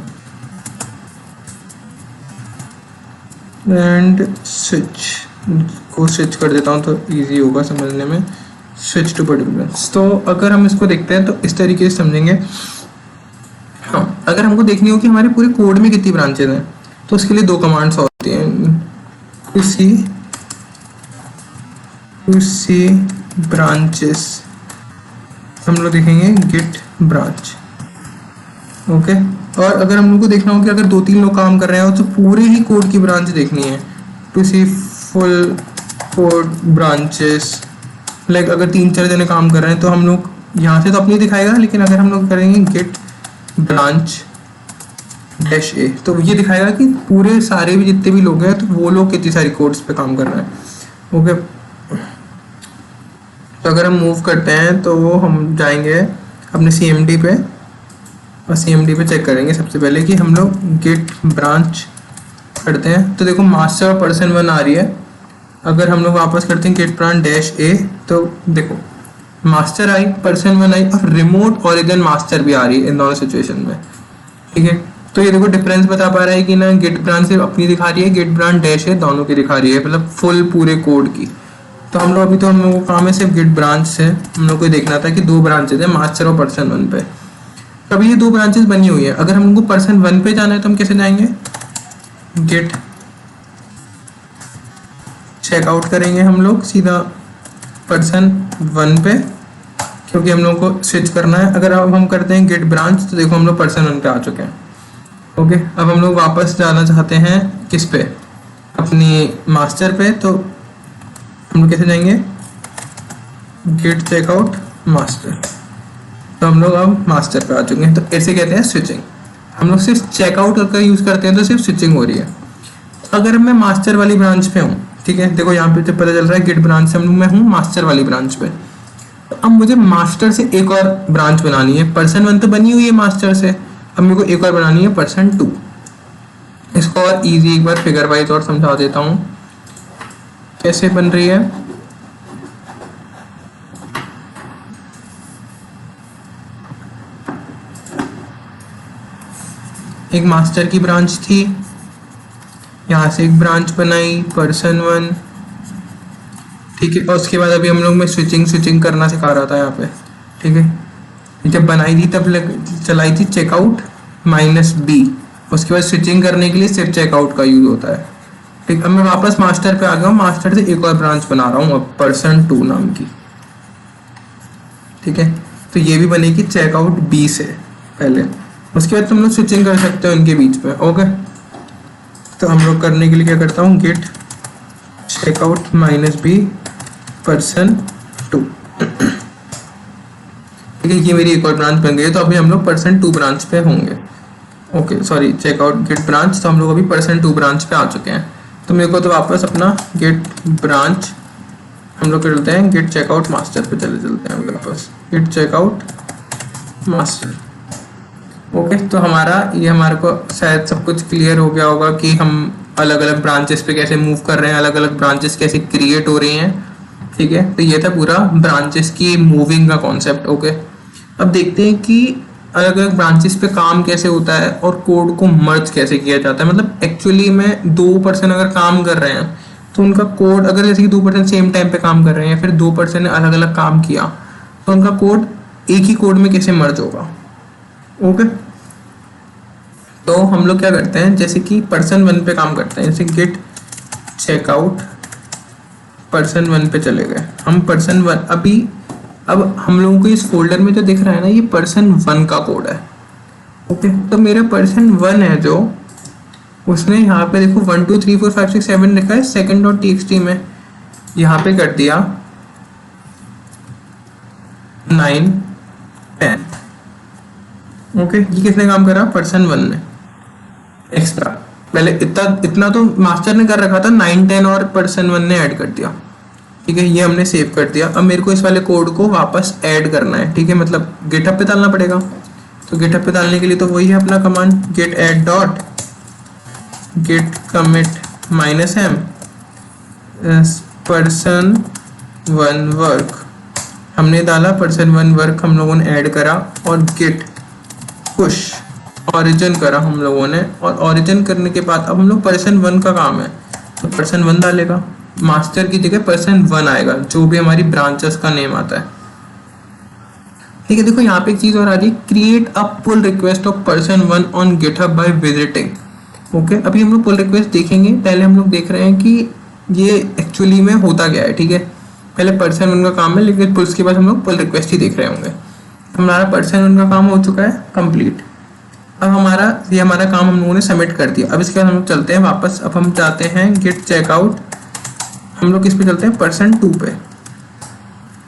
and switch को स्विच कर देता हूँ तो इजी होगा समझने में। Switch to particular. तो अगर हम इसको देखते हैं तो इस तरीके से समझेंगे। हाँ, अगर हमको देखनी हो कि हमारे पूरे कोड में कितनी ब्रांचेज हैं तो उसके लिए दो कमांड्स होती हैं, टू सी ब्रांचेस, हम लोग देखेंगे गेट ब्रांच। ओके, और अगर हम लोग को देखना हो कि अगर दो तीन लोग काम कर रहे हो तो पूरे ही कोड की ब्रांच देखनी है, to see full code branches. Like अगर तीन चार जने काम कर रहे हैं तो हम लोग यहाँ से तो अपनी दिखाएगा, लेकिन अगर हम लोग करेंगे गेट ब्रांच डैश ए तो ये दिखाएगा कि पूरे सारे भी जितने भी लोग हैं तो वो लोग कितनी सारी कोड्स पे काम कर रहे हैं। ओके, तो अगर हम मूव करते हैं तो हम जाएंगे अपने CMD पे और CMD पे चेक करेंगे सबसे पहले कि हम लोग गेट ब्रांच करते हैं तो देखो मास्टर और पर्सन 1 आ रही है। अगर हम लोग वापस करते हैं गेट ब्रांच डैश ए तो देखो मास्टर आई, पर्सन 1 आई और रिमोट ओरिजिन मास्टर भी आ रही है इन दोनों सिचुएशन में। ठीक है, तो ये देखो डिफरेंस बता पा रहा है कि ना गेट ब्रांच सिर्फ अपनी दिखा रही है, गेट ब्रांच डैश ए दोनों की दिखा रही है, मतलब फुल पूरे कोड की। तो हम लोग अभी तो हम लोग को काम है सिर्फ गेट ब्रांच से हम लोग को देखना था कि दो ब्रांचेज है मास्टर और पर्सन 1 पे। तो अभी ये दो ब्रांचेज बनी हुई है। अगर हमको पर्सन 1 पे जाना है तो हम कैसे जाएंगे, गेट चेकआउट करेंगे हम लोग सीधा पर्सन 1 पे, क्योंकि हम लोग को स्विच करना है। अगर अब हम करते हैं गेट ब्रांच तो देखो हम लोग पर्सन 1 पे आ चुके हैं। ओके, अब हम लोग वापस जाना चाहते हैं किस पे, अपनी मास्टर पे, तो हम लोग कैसे जाएंगे, गेट चेकआउट मास्टर। तो हम लोग अब मास्टर पे आ चुके हैं। तो ऐसे कहते हैं स्विचिंग। हम लोग सिर्फ चेकआउट करके यूज करते हैं तो सिर्फ स्विचिंग हो रही है। अगर मैं मास्टर वाली ब्रांच पे हूँ, ठीक है, देखो यहाँ पे तो पता चल रहा है गेट ब्रांच से मैं हूँ मास्टर वाली ब्रांच पे। तो अब मुझे मास्टर से एक और ब्रांच बनानी है। पर्सन 1 तो बनी हुई है मास्टर से, अब मेरे को एक और बनानी है पर्सन 2। इसको और इजी एक बार फिगर वाइज और समझा देता हूँ कैसे बन रही है। एक मास्टर की ब्रांच थी, यहाँ से एक ब्रांच बनाई पर्सन 1, ठीक है, और उसके बाद अभी हम लोग में स्विचिंग करना सिखा रहा था यहाँ पे। ठीक है, जब बनाई थी तब चलाई थी चेकआउट -B, उसके बाद स्विचिंग करने के लिए सिर्फ चेकआउट का यूज होता है। ठीक, अब मैं वापस मास्टर पे आ गया हूँ, मास्टर से एक और ब्रांच बना रहा हूँ अब पर्सन 2 नाम की। ठीक है, तो ये भी बनेगी चेकआउट B से पहले, उसके बाद तुम लोग स्विचिंग कर सकते हो इनके बीच में। ओके, तो हम लोग करने के लिए क्या करता हूँ, गेट चेकआउट -B पर्सन 2। ठीक है, ये मेरी एक और ब्रांच बन गई है। तो अभी हम लोग पर्सन 2 ब्रांच पे होंगे। Okay sorry, checkout git branch, तो हम लोग अभी पर्सन 2 ब्रांच पे आ चुके हैं। तो मेरे को तो वापस अपना गेट ब्रांच हम लोग करते हैं गेट चेकआउट मास्टर पे चलते हैं वापस, गेट चेकआउट मास्टर। ओके, तो हमारे को शायद सब कुछ क्लियर हो गया होगा कि हम अलग अलग ब्रांचेस पे कैसे मूव कर रहे हैं, अलग अलग ब्रांचेस कैसे क्रिएट हो रही हैं। ठीक है, तो ये था पूरा ब्रांचेस की मूविंग का कॉन्सेप्ट। ओके, अब देखते हैं कि अलग अलग ब्रांचेस पे काम कैसे होता है और कोड को मर्ज कैसे किया जाता है। मतलब एक्चुअली में 2 पर्सन अगर काम कर रहे हैं तो उनका कोड, अगर जैसे कि 2 पर्सन सेम टाइम पे काम कर रहे हैं या फिर 2 पर्सन ने अलग अलग काम किया तो उनका कोड एक ही कोड में कैसे मर्ज होगा। ओके, तो हम लोग क्या करते हैं, जैसे कि पर्सन 1 पे काम करते हैं, जैसे गेट चेकआउट पर्सन 1 पे चले गए हम। पर्सन 1 अब हम लोगों को इस फोल्डर में जो दिख रहा है ना, ये पर्सन 1 का कोड है। ओके, तो मेरा पर्सन 1 है जो, उसने यहाँ पे देखो 1 2 3 4 5 6 7 लिखा है second.txt में, यहाँ पे कर दिया 9 10। ओके, ये किसने काम करा, पर्सन 1 ने एक्स्ट्रा। पहले इतना तो मास्टर ने कर रखा था, 9 10 और पर्सन 1 ने ऐड कर दिया। ठीक है, ये हमने सेव कर दिया। अब मेरे को इस वाले कोड को वापस ऐड करना है। ठीक है, मतलब गिटहब पे डालना पड़ेगा। तो गिटहब पे डालने के लिए तो वही है अपना command, git add dot git commit -m person 1 work. हमने डाला पर्सन 1 वर्क, हम लोगों ने ऐड करा, और गेट पुश ओरिजिन करा हम लोगों ने। और ओरिजिन करने के बाद अब हम लोग पर्सन 1 का काम है तो पर्सन 1 डालेगा। मास्टर की जगह पर्सन 1 आएगा, जो भी हमारी ब्रांचेस का नेम आता है। ठीक है, देखो यहाँ पे एक चीज और आ रही है, create a pull request of person 1 on GitHub by visiting. Okay, अभी हम लोग पुल रिक्वेस्ट देखेंगे। पहले हम लोग देख रहे हैं कि ये एक्चुअली में होता क्या है। ठीक है, पहले पर्सन 1 का काम है, लेकिन उसके बाद हम लोग पुल रिक्वेस्ट ही देख रहे होंगे। हमारा पर्सन 1 का काम हो चुका है कंप्लीट। अब हमारा काम हम लोगों ने सबमिट कर दिया। अब इसके बाद हम लोग चलते हैं वापस। अब हम जाते हैं गेट चेकआउट, हम लोग किस पे चलते हैं, पर्सन 2 पे।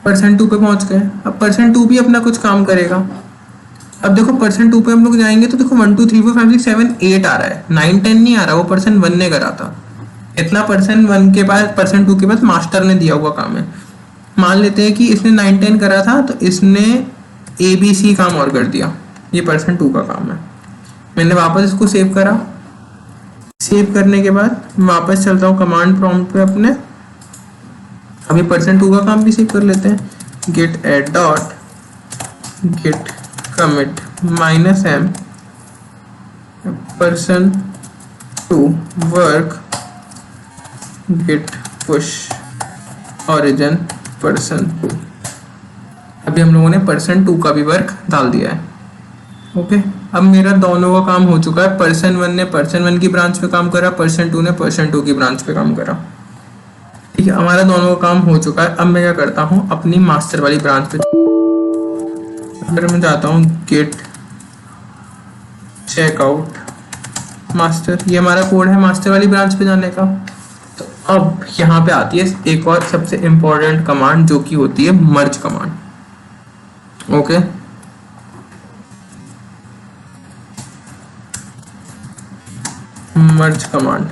पर्सन 2 पे पहुंच गए। अब पर्सन 2 भी अपना कुछ काम करेगा। अब देखो पर्सन 2 पे हम लोग जाएंगे तो देखो 1 2 3 4 5 6 7 8 आ रहा है, 9 10 नहीं आ रहा। वो पर्सन 1 ने करा था। इतना पर्सन 1 के बाद, पर्सन 2 के बाद मास्टर ने दिया हुआ काम है। मान लेते हैं कि इसने 9 10 करा था, तो इसने ABC काम और कर दिया। ये पर्सन 2 का काम है। मैंने वापस इसको सेव करा। सेव करने के बाद वापस चलता हूँ कमांड प्रॉम्प्ट पे अपने। अभी पर्सन 2 का काम भी सेव कर लेते हैं। Git add dot git commit -m person 2 work git push origin person 2। अभी हम लोगों ने पर्सन 2 का भी वर्क डाल दिया है। ओके, अब मेरा दोनों का काम हो चुका है। पर्सन 1 ने पर्सन 1 की ब्रांच पे काम करा, पर्सन 2 ने पर्सन 2 की ब्रांच पे काम करा। ठीक है, हमारा दोनों का काम हो चुका है। अब मैं क्या करता हूँ, अपनी मास्टर वाली ब्रांच पे अगर मैं जाता हूँ गेट चेकआउट मास्टर, ये हमारा कोड है मास्टर वाली ब्रांच पे जाने का। तो अब यहाँ पे आती है एक और सबसे इंपॉर्टेंट कमांड, जो कि होती है मर्ज कमांड। ओके, मर्ज कमांड।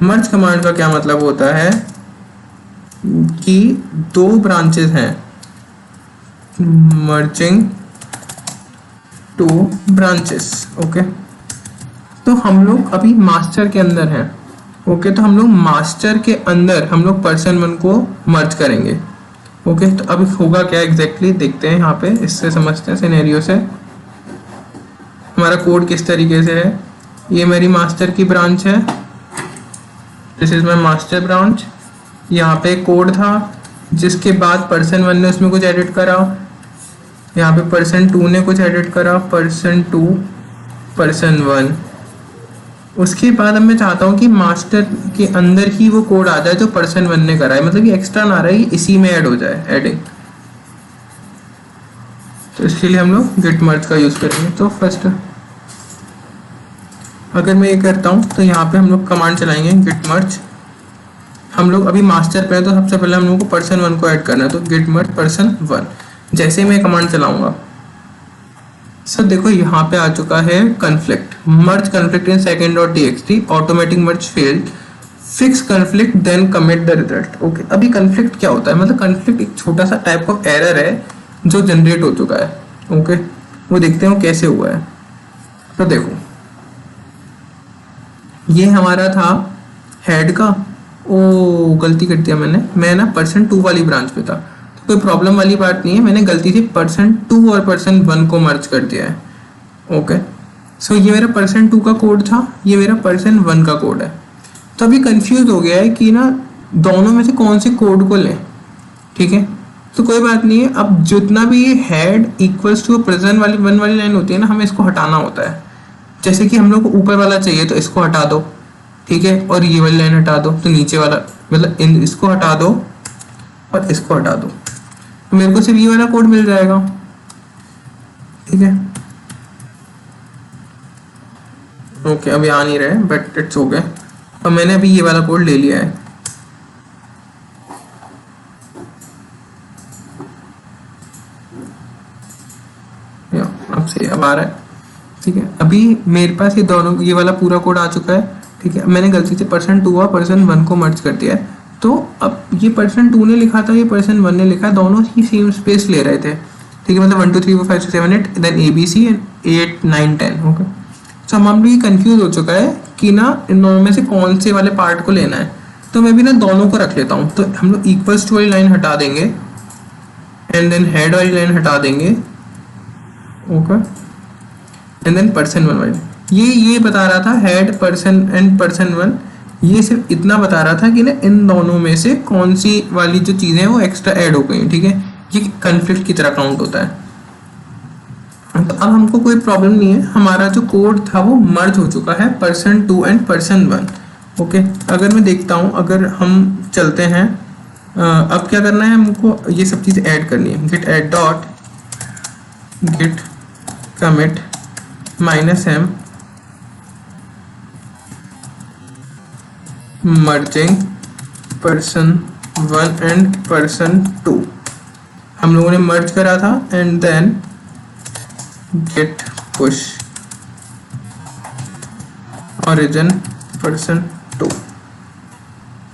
मर्ज कमांड का क्या मतलब होता है कि 2 ब्रांचेस हैं, मर्जिंग 2 ब्रांचेस। ओके, तो हम लोग अभी मास्टर के अंदर हैं। ओके, तो हम लोग मास्टर के अंदर हम लोग पर्सन 1 को मर्ज करेंगे। ओके, तो अभी होगा क्या एग्जैक्टली देखते हैं। यहाँ पे इससे समझते हैं सिनेरियो से हमारा कोड किस तरीके से है। ये मेरी मास्टर की ब्रांच है, this is my master branch. यहाँ पे कोड था, जिसके बाद पर्सन 1 ने उसमें कुछ एडिट करा, यहाँ पे पर्सन 2 ने कुछ एडिट करा, पर्सन 2 पर्सन 1। उसके बाद अब मैं चाहता हूँ कि मास्टर के अंदर ही वो कोड आ जाए जो पर्सन 1 ने करा है, मतलब ये एक्स्ट्रा ना रहा है, इसी में ऐड हो जाए, एडिंग। तो इसके लिए हम लोग गेट मर्ज का यूज करेंगे। तो फर्स्ट अगर मैं ये करता हूँ तो यहाँ पे हम लोग कमांड चलाएंगे गेट मर्ज। हम लोग अभी मास्टर पे हैं, तो सबसे पहले हम लोग को पर्सन 1 को ऐड करना है, तो गेट मर्ज पर्सन 1। जैसे मैं कमांड चलाऊंगा सर देखो यहाँ पे आ चुका है conflict, merge conflict in second.txt, automatic merge failed, fix conflict then commit the result. Okay, अभी कन्फ्लिक्ट क्या होता है, मतलब कन्फ्लिक्ट एक छोटा सा टाइप ऑफ एरर है जो जनरेट हो चुका है। ओके, वो देखते हैं वो कैसे हुआ है। तो देखो ये हमारा था हेड का, ओ गलती कर दिया मैं ना पर्सन 2 वाली ब्रांच पे था, तो कोई प्रॉब्लम वाली बात नहीं है, मैंने गलती से पर्सन 2 और पर्सन 1 को मर्ज कर दिया है। ओके, सो ये मेरा पर्सन 2 का कोड था, ये मेरा पर्सन 1 का कोड है। तो अभी कंफ्यूज हो गया है कि ना दोनों में से कौन से कोड को लें। ठीक है, तो कोई बात नहीं है। अब जितना भी ये हेड इक्वल्स टू पर्सन वाली 1 वाली लाइन होती है ना, हमें इसको हटाना होता है। जैसे कि हम लोग को ऊपर वाला चाहिए तो इसको हटा दो, ठीक है, और ये वाली लाइन हटा दो, तो नीचे वाला मतलब इसको हटा दो और इसको हटा दो, तो मेरे को सिर्फ ये वाला कोड मिल जाएगा। ठीक है, ओके, अभी आ नहीं रहे बट इट्स ओके। अब मैंने अभी ये वाला कोड ले लिया है। अब आ रहा है। ठीक है, अभी मेरे पास ये दोनों ये वाला पूरा कोड आ चुका है। ठीक है, मैंने गलती से पर्सन 2 और पर्सन 1 को मर्ज कर दिया है। तो अब ये पर्सन 2 ने लिखा था, ये पर्सन 1 ने लिखा, दोनों ही सेम स्पेस ले रहे थे। ठीक है, मतलब 1 2 3 4 5 6 7 8 देन ABC एंड 8 9 10। ओके, तो हम लोग ये कंफ्यूज हो चुका है कि ना इन दोनों में से कौन से वाले पार्ट को लेना है। तो मैं भी ना दोनों को रख लेता हूँ। तो हम लोग इक्वल्स टू वाली लाइन हटा देंगे एंड देन हेड वाली लाइन हटा देंगे। ओके, एंड देन पर्सन 1 वाली, ये बता रहा था हेड पर्सन एंड पर्सन 1 ये सिर्फ इतना बता रहा था कि ना इन दोनों में से कौन सी वाली जो चीज़ें हैं वो एक्स्ट्रा ऐड हो गई, ठीक है। ये कन्फ्लिक्ट की तरह काउंट होता है। तो अब हमको कोई प्रॉब्लम नहीं है, हमारा जो कोड था वो मर्ज हो चुका है person2 एंड person1। ओके, अगर मैं देखता हूँ, अगर हम चलते हैं, अब क्या करना है हमको, ये सब चीज़ ऐड करनी है। git add dot git commit -m merging person1 and person2। हम लोगों ने मर्ज करा था and then git push origin person2,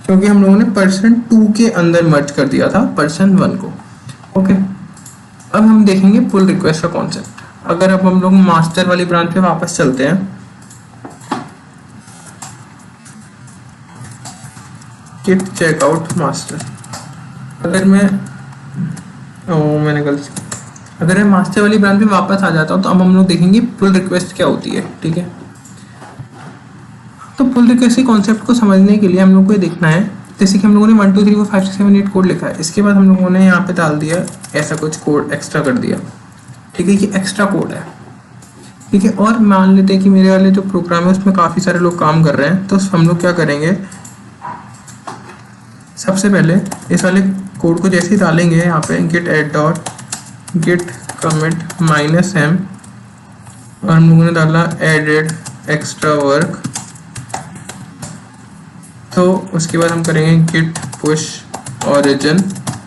क्योंकि हम लोगों ने person2 के अंदर मर्ज कर दिया था person1 को। ओके, अब हम देखेंगे पुल रिक्वेस्ट का कॉन्सेप्ट। अगर अब हम लोग मास्टर वाली ब्रांच पे वापस चलते हैं, git checkout master, अगर मैं मैंने गलती, अगर मैं मास्टर वाली ब्रांच में वापस आ जाता हूँ तो अब हम लोग देखेंगे पुल रिक्वेस्ट क्या होती है, ठीक है। तो पुल रिक्वेस्ट के कॉन्सेप्ट को समझने के लिए हम लोग को ये देखना है, जैसे कि हम लोगों ने 1 2 3 4 5 6 7 8 कोड लिखा है, इसके बाद हम लोगों ने यहाँ पे डाल दिया ऐसा कुछ कोड एक्स्ट्रा कर दिया, ठीक है। ये एक्स्ट्रा कोड है, ठीक है। और मान लेते हैं कि मेरे वाले जो प्रोग्राम है उसमें काफ़ी सारे लोग काम कर रहे हैं, तो हम लोग क्या करेंगे, सबसे पहले इस वाले कोड को जैसे ही डालेंगे यहाँ पे git add dot git commit -m, और हम लोगों ने डाला added extra work, तो उसके बाद हम करेंगे git push origin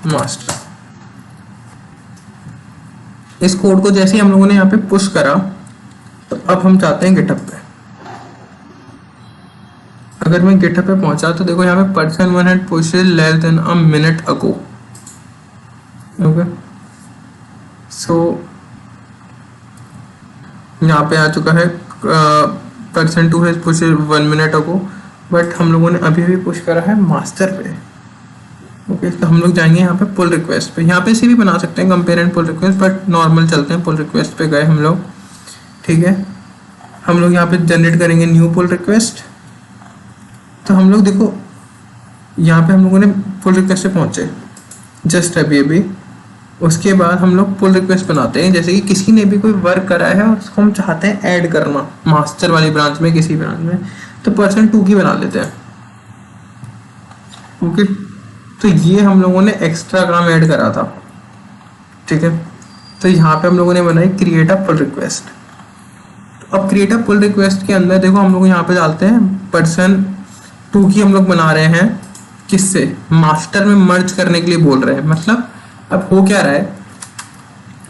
master। इस कोड को जैसे ही हम लोगों ने यहाँ पे पुश करा, तो अब हम चाहते हैं गिटहब पे। अगर मैं गिटहब पे पहुंचा तो देखो यहाँ पे person1 had pushed less than a minute ago। Okay, so यहाँ पे आ चुका है person2 has pushed 1 minute ago, but हम लोगों ने अभी पुश करा है मास्टर पे। ओके, तो हम लोग जाएंगे यहाँ पे पुल रिक्वेस्ट पे। यहाँ पे से भी बना सकते हैं compare and pull request, but normal चलते हैं, पुल रिक्वेस्ट पे गए हम लोग, ठीक है। हम लोग यहाँ पे जनरेट करेंगे न्यू पुल रिक्वेस्ट। तो हम लोग देखो यहाँ पे हम लोगों ने पुल रिक्वेस्ट पे पहुँचे जस्ट अभी। उसके बाद हम लोग पुल रिक्वेस्ट बनाते हैं, जैसे कि किसी ने भी कोई वर्क करा है और उसको हम चाहते हैं ऐड करना मास्टर वाली ब्रांच में, किसी ब्रांच में, तो person2 की बना लेते हैं। ओके, तो ये हम लोगों ने एक्स्ट्रा काम ऐड करा था, ठीक है। तो यहाँ पे हम लोगों ने बनाई क्रिएट अ पुल रिक्वेस्ट। तो अब क्रिएट अ पुल रिक्वेस्ट के अंदर देखो हम लोग यहाँ पे डालते हैं person2 की, हम लोग बना रहे हैं किससे, मास्टर में मर्ज करने के लिए बोल रहे हैं। मतलब अब हो क्या रहा है,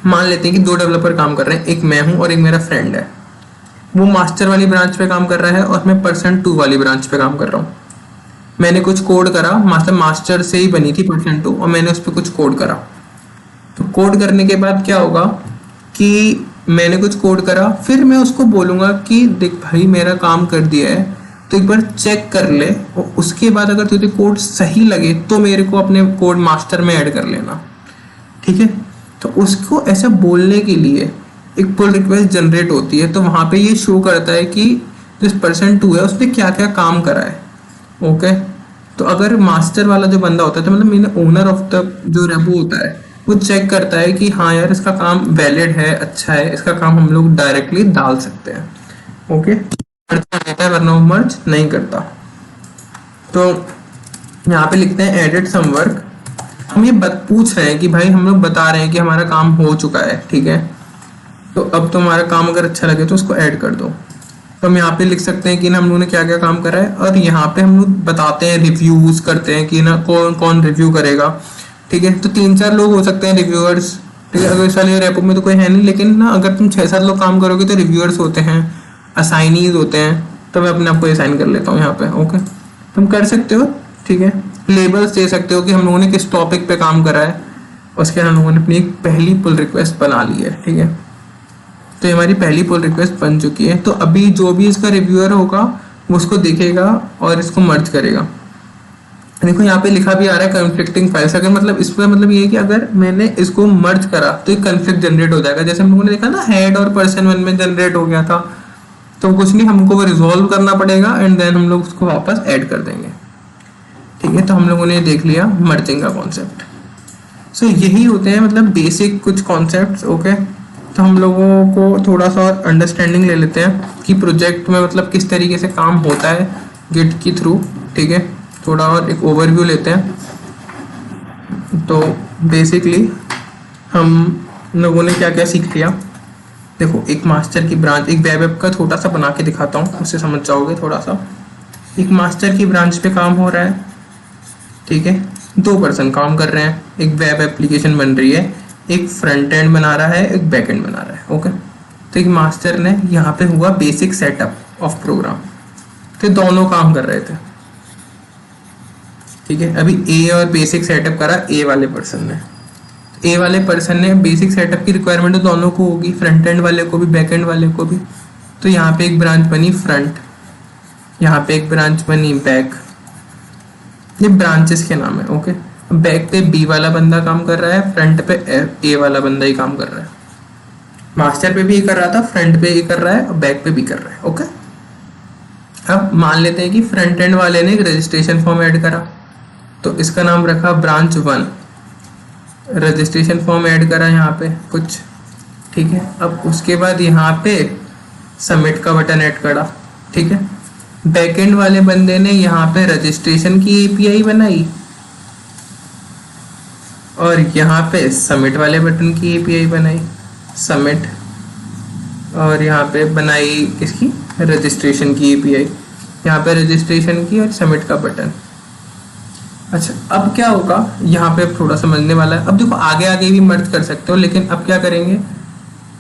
मान लेते हैं कि 2 डेवलपर काम कर रहे हैं, एक मैं हूँ और एक मेरा फ्रेंड है। वो मास्टर वाली ब्रांच पे काम कर रहा है और मैं person2 वाली ब्रांच पे काम कर रहा हूँ। मैंने कुछ कोड करा, मतलब मास्टर से ही बनी थी person2, और मैंने उस पर कुछ कोड करा। तो कोड करने के बाद क्या होगा कि मैंने कुछ कोड करा, फिर मैं उसको बोलूँगा कि देख भाई मेरा काम कर दिया है, तो एक बार चेक कर ले, और उसके बाद अगर तुझे कोड सही लगे तो मेरे को अपने कोड मास्टर में ऐड कर लेना, ठीक है। तो उसको ऐसा बोलने के लिए एक पुल रिक्वेस्ट जनरेट होती है, तो वहाँ पे ये शो करता है कि जिस person2 है उसने क्या क्या काम करा है। ओके, तो अगर मास्टर वाला जो बंदा होता है, तो मतलब मेरे ओनर ऑफ द जो रेपो होता है, वो चेक करता है कि हाँ यार इसका काम वैलिड है, अच्छा है, इसका काम हम लोग डायरेक्टली डाल सकते हैं। ओके, मर्ज कर देता है, वरना वो मर्ज नहीं करता। तो यहाँ पे लिखते हैं एडिट सम वर्क। हम ये पूछ रहे हैं कि भाई हम लोग बता रहे हैं कि हमारा काम हो चुका है, ठीक है। तो अब तुम्हारा काम अगर अच्छा लगे तो उसको ऐड कर दो। तो हम यहाँ पे लिख सकते हैं कि ना हम लोगों ने क्या क्या काम करा है, और यहाँ पे हम लोग बताते हैं, रिव्यूज करते हैं कि ना कौन कौन रिव्यू करेगा, ठीक है। तो 3-4 लोग हो सकते हैं रिव्यूअर्स, ठीक है। अगर इस वाले रेपो में तो कोई है नहीं, लेकिन ना अगर तुम 6-7 लोग काम करोगे तो रिव्यूअर्स होते हैं, असाइनीज होते हैं। तो मैं अपने आप को असाइन कर लेता हूँ यहाँ पे। ओके, तुम कर सकते हो, ठीक है। लेबल्स दे सकते हो कि हम लोगों ने किस टॉपिक पे काम करा है। उसके बाद हम लोगों ने अपनी एक पहली पुल रिक्वेस्ट बना ली है, ठीक है। तो हमारी पहली पुल रिक्वेस्ट बन चुकी है। तो अभी जो भी इसका रिव्यूअर होगा वो उसको देखेगा और इसको मर्ज करेगा। देखो यहाँ पे लिखा भी आ रहा है कन्फ्लिक्टिंग फाइल्स। अगर मतलब इसका मतलब ये है कि अगर मैंने इसको मर्ज करा तो एक कन्फ्लिक्ट जनरेट हो जाएगा। जैसे हम लोगों ने देखा ना हेड और person1 में जनरेट हो गया था, तो तो कुछ नहीं, हमको वो रिजॉल्व करना पड़ेगा एंड देन हम लोग उसको वापस ऐड कर देंगे। ठीक है, तो हम लोगों ने देख लिया मर्जिंग का कॉन्सेप्ट। सो यही होते हैं मतलब बेसिक कुछ कॉन्सेप्ट्स। ओके, तो हम लोगों को थोड़ा सा और अंडरस्टैंडिंग ले लेते हैं कि प्रोजेक्ट में मतलब किस तरीके से काम होता है गिट के थ्रू। ठीक है, थोड़ा और एक ओवरव्यू लेते हैं। तो बेसिकली हम लोगों ने क्या क्या सीख लिया। देखो, एक मास्टर की ब्रांच, एक वेब ऐप का छोटा सा बना के दिखाता हूँ, उससे समझ जाओगे थोड़ा सा। एक मास्टर की ब्रांच पे काम हो रहा है। ठीक है, 2 पर्सन काम कर रहे हैं, एक वेब एप्लीकेशन बन रही है, एक फ्रंट एंड बना रहा है, एक बैक एंड बना रहा है। ओके, तो एक मास्टर ने यहाँ पे हुआ बेसिक सेटअप ऑफ प्रोग्राम, तो दोनों काम कर रहे थे। ठीक है, अभी ए और बेसिक सेटअप करा ए वाले पर्सन ने। ए वाले पर्सन ने बेसिक सेटअप की रिक्वायरमेंट तो दोनों को होगी, फ्रंट एंड वाले को भी बैक एंड वाले को भी। तो यहाँ पे एक ब्रांच बनी फ्रंट, यहाँ पे एक ब्रांच बनी बैक। ये ब्रांचेस के नाम है। ओके, बैक पे बी वाला बंदा काम कर रहा है, फ्रंट पे ए वाला बंदा ही काम कर रहा है। मास्टर पे भी ये कर रहा था, फ्रंट पे ये कर रहा है और बैक पे भी कर रहा है। ओके, अब मान लेते हैं कि फ्रंट एंड वाले ने एक रजिस्ट्रेशन फॉर्म ऐड करा, तो इसका नाम रखा ब्रांच 1। रजिस्ट्रेशन फॉर्म ऐड करा यहाँ पे कुछ। ठीक है, अब उसके बाद यहाँ पे सबमिट का बटन ऐड करा। ठीक है, बैकएंड वाले बंदे ने यहाँ पे रजिस्ट्रेशन की एपीआई बनाई और यहाँ पे सबमिट वाले बटन की एपीआई बनाई, सबमिट, और यहाँ पे बनाई किसकी, रजिस्ट्रेशन की एपीआई, यहाँ पे रजिस्ट्रेशन की और सबमिट का बटन। अच्छा, अब क्या होगा यहाँ पे थोड़ा समझने वाला है। अब देखो, आगे आगे भी मर्ज कर सकते हो, लेकिन अब क्या करेंगे,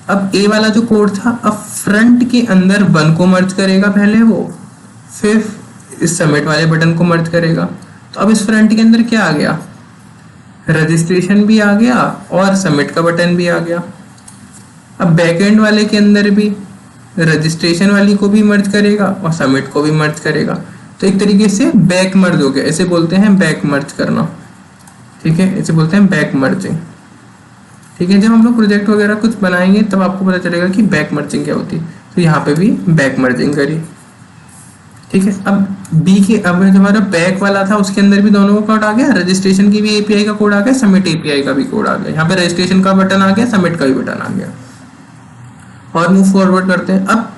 अब ए वाला जो कोड था, अब फ्रंट के अंदर 1 को मर्ज करेगा पहले वो, फिर इस सबमिट वाले बटन को मर्ज करेगा। तो अब इस फ्रंट के अंदर क्या आ गया, रजिस्ट्रेशन भी आ गया और सबमिट का बटन भी आ गया। अब बैकएंड वाले के अंदर भी रजिस्ट्रेशन वाली को भी मर्ज करेगा और सबमिट को भी मर्ज करेगा। तो एक तरीके से बैक मर्ज हो गया, ऐसे बोलते हैं बैक मर्ज करना। ठीक है, ऐसे बोलते हैं बैक मर्जिंग। ठीक है, जब हम लोग प्रोजेक्ट वगैरह कुछ बनाएंगे तब आपको पता चलेगा कि बैक मर्जिंग क्या होती है। तो यहाँ पे भी बैक मर्जिंग करी। ठीक है, अब बी के, अब जो हमारा बैक वाला था उसके अंदर भी दोनों का कोड आ गया, रजिस्ट्रेशन की भी एपीआई का कोड आ गया, सबमिट एपीआई का भी कोड आ गया। यहाँ पे रजिस्ट्रेशन का बटन आ गया, सबमिट का भी बटन आ गया। और मूव फॉरवर्ड करते हैं। अब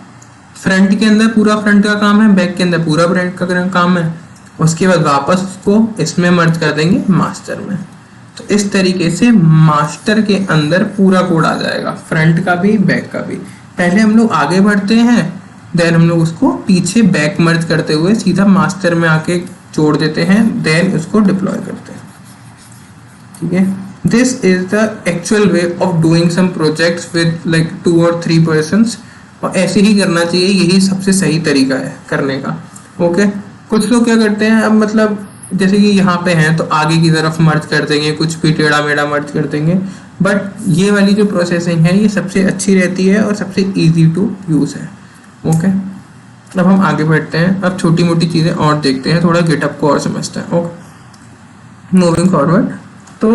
फ्रंट के अंदर पूरा फ्रंट का काम है, बैक के अंदर पूरा बैक का काम है। उसके बाद वापस उसको इसमें मर्ज कर देंगे मास्टर में। तो इस तरीके से मास्टर के अंदर पूरा कोड आ जाएगा, फ्रंट का भी बैक का भी। पहले हम लोग आगे बढ़ते हैं, देन हम लोग उसको पीछे बैक मर्ज करते हुए सीधा मास्टर में आके जोड़ देते हैं, देन उसको डिप्लॉय करते हैं। ठीक है, this is the actual way of doing some projects with like 2 or 3 persons. और ऐसे ही करना चाहिए, यही सबसे सही तरीका है करने का। ओके, कुछ लोग क्या करते हैं, अब मतलब जैसे कि यहाँ पे हैं तो आगे की तरफ मर्ज कर देंगे, कुछ भी टेढ़ा मेढ़ा मर्ज कर देंगे, बट ये वाली जो प्रोसेसिंग है ये सबसे अच्छी रहती है और सबसे इजी टू यूज है। ओके, अब हम आगे बढ़ते हैं, अब छोटी मोटी चीज़ें और देखते हैं, थोड़ा गिटअप को और समझते हैं। Okay, moving forward. तो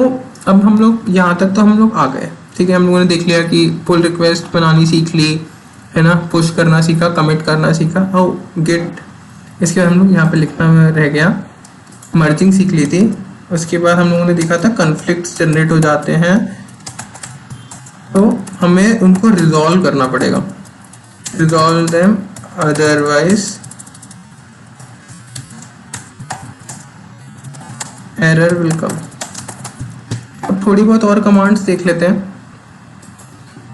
अब हम लोग यहाँ तक तो हम लोग आ गए। ठीक है, हम लोगों ने देख लिया कि पुल रिक्वेस्ट बनानी सीख ली है ना, पुश करना सीखा, कमिट करना सीखा और गेट। इसके बाद हम लोग यहाँ पे लिखना रह गया, मर्जिंग सीख ली थी। उसके बाद हम लोगों ने देखा था कन्फ्लिक्ट्स जनरेट हो जाते हैं तो हमें उनको रिजॉल्व करना पड़ेगा, resolve them otherwise error will come. अब थोड़ी बहुत और कमांड्स देख लेते हैं।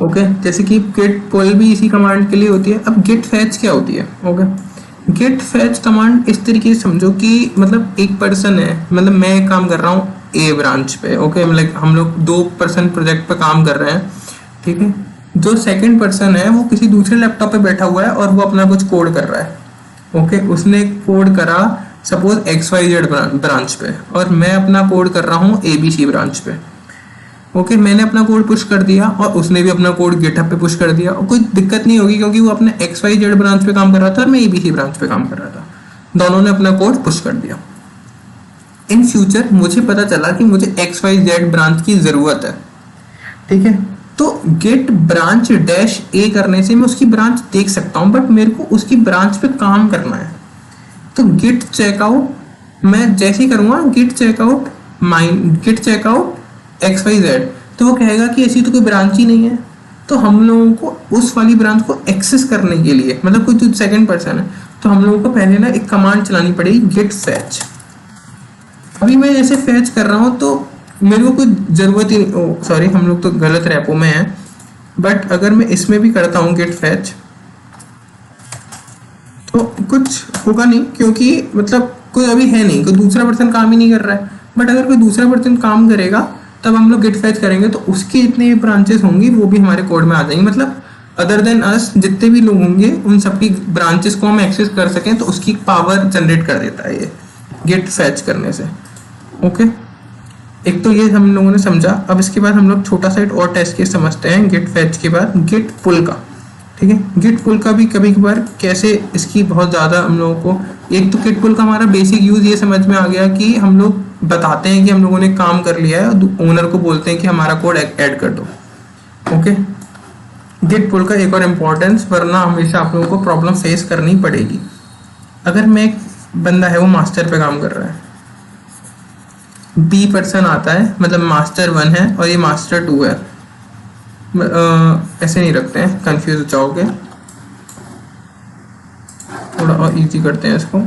ओके, जैसे कि गेट पुल भी इसी कमांड के लिए होती है। अब गेट फैच क्या होती है? ओके, गेट फैच कमांड इस तरीके से समझो कि मतलब एक पर्सन है, मतलब मैं एक काम कर रहा हूँ ए ब्रांच पे। ओके, मतलब हम लोग 2 पर्सन प्रोजेक्ट पे काम कर रहे हैं। ठीक है, जो सेकंड पर्सन है वो किसी दूसरे लैपटॉप पे बैठा हुआ है और वो अपना कुछ कोड कर रहा है। ओके, उसने कोड करा सपोज XYZ ब्रांच पे और मैं अपना कोड कर रहा हूँ ABC ब्रांच पे। ओके, मैंने अपना कोड पुश कर दिया और उसने भी अपना कोड गिटहब पे पुश कर दिया और कोई दिक्कत नहीं होगी क्योंकि वो अपने XYZ ब्रांच पे काम कर रहा था और मैं ABC ब्रांच पे काम कर रहा था। दोनों ने अपना कोड पुश कर दिया। इन फ्यूचर मुझे पता चला कि मुझे XYZ ब्रांच की ज़रूरत है। ठीक है, तो गेट ब्रांच डैश ए करने से मैं उसकी ब्रांच देख सकता हूँ, बट मेरे को उसकी ब्रांच पे काम करना है। तो गिट चेकआउट मैं जैसे ही करूँगा git checkout X Y Z, तो वो कहेगा कि ऐसी तो कोई ब्रांच ही नहीं है। तो हम लोगों को उस वाली ब्रांच को एक्सेस करने के लिए, मतलब कोई जो सेकंड पर्सन है, तो हम लोगों को पहले ना एक कमांड चलानी पड़ेगी, गिट फैच। अभी मैं ऐसे फैच कर रहा हूँ तो मेरे को कोई ज़रूरत ही नहीं, सॉरी हम लोग तो गलत रेपो में हैं, बट अगर मैं इसमें भी करता हूँ गिट फैच तो कुछ होगा नहीं, क्योंकि मतलब कोई अभी है नहीं, कोई दूसरा पर्सन काम ही नहीं कर रहा है। बट अगर कोई दूसरा पर्सन काम करेगा तब हम लोग गिट फैच करेंगे तो उसके जितने भी ब्रांचेस होंगी वो भी हमारे कोड में आ जाएंगे। मतलब अदर देन अस जितने भी लोग होंगे उन सबकी ब्रांचेस को हम एक्सेस कर सकें, तो उसकी पावर जनरेट कर देता है ये गिट फैच करने से। ओके, एक तो ये हम लोगों ने समझा। अब इसके बाद हम लोग छोटा सा एक और टेस्ट केस समझते हैं गिट फैच के बाद, गिट पुल का। ठीक है, गिट पुल का भी कभी कभार कैसे इसकी बहुत ज़्यादा हम लोगों को, एक तो गिट पुल का हमारा बेसिक यूज़ ये समझ में आ गया कि हम लोग बताते हैं कि हम लोगों ने काम कर लिया है और ओनर को बोलते हैं कि हमारा कोड ऐड कर दो। ओके, गिट पुल का एक और इम्पोर्टेंस, वरना हमेशा आप लोगों को प्रॉब्लम फेस करनी पड़ेगी। अगर मैं एक बंदा है वो मास्टर पे काम कर रहा है, बी पर्सन आता है, मतलब मास्टर 1 है और ये मास्टर 2 है। ऐसे नहीं रखते हैं, कंफ्यूज हो जाओगे, थोड़ा और इजी करते हैं इसको।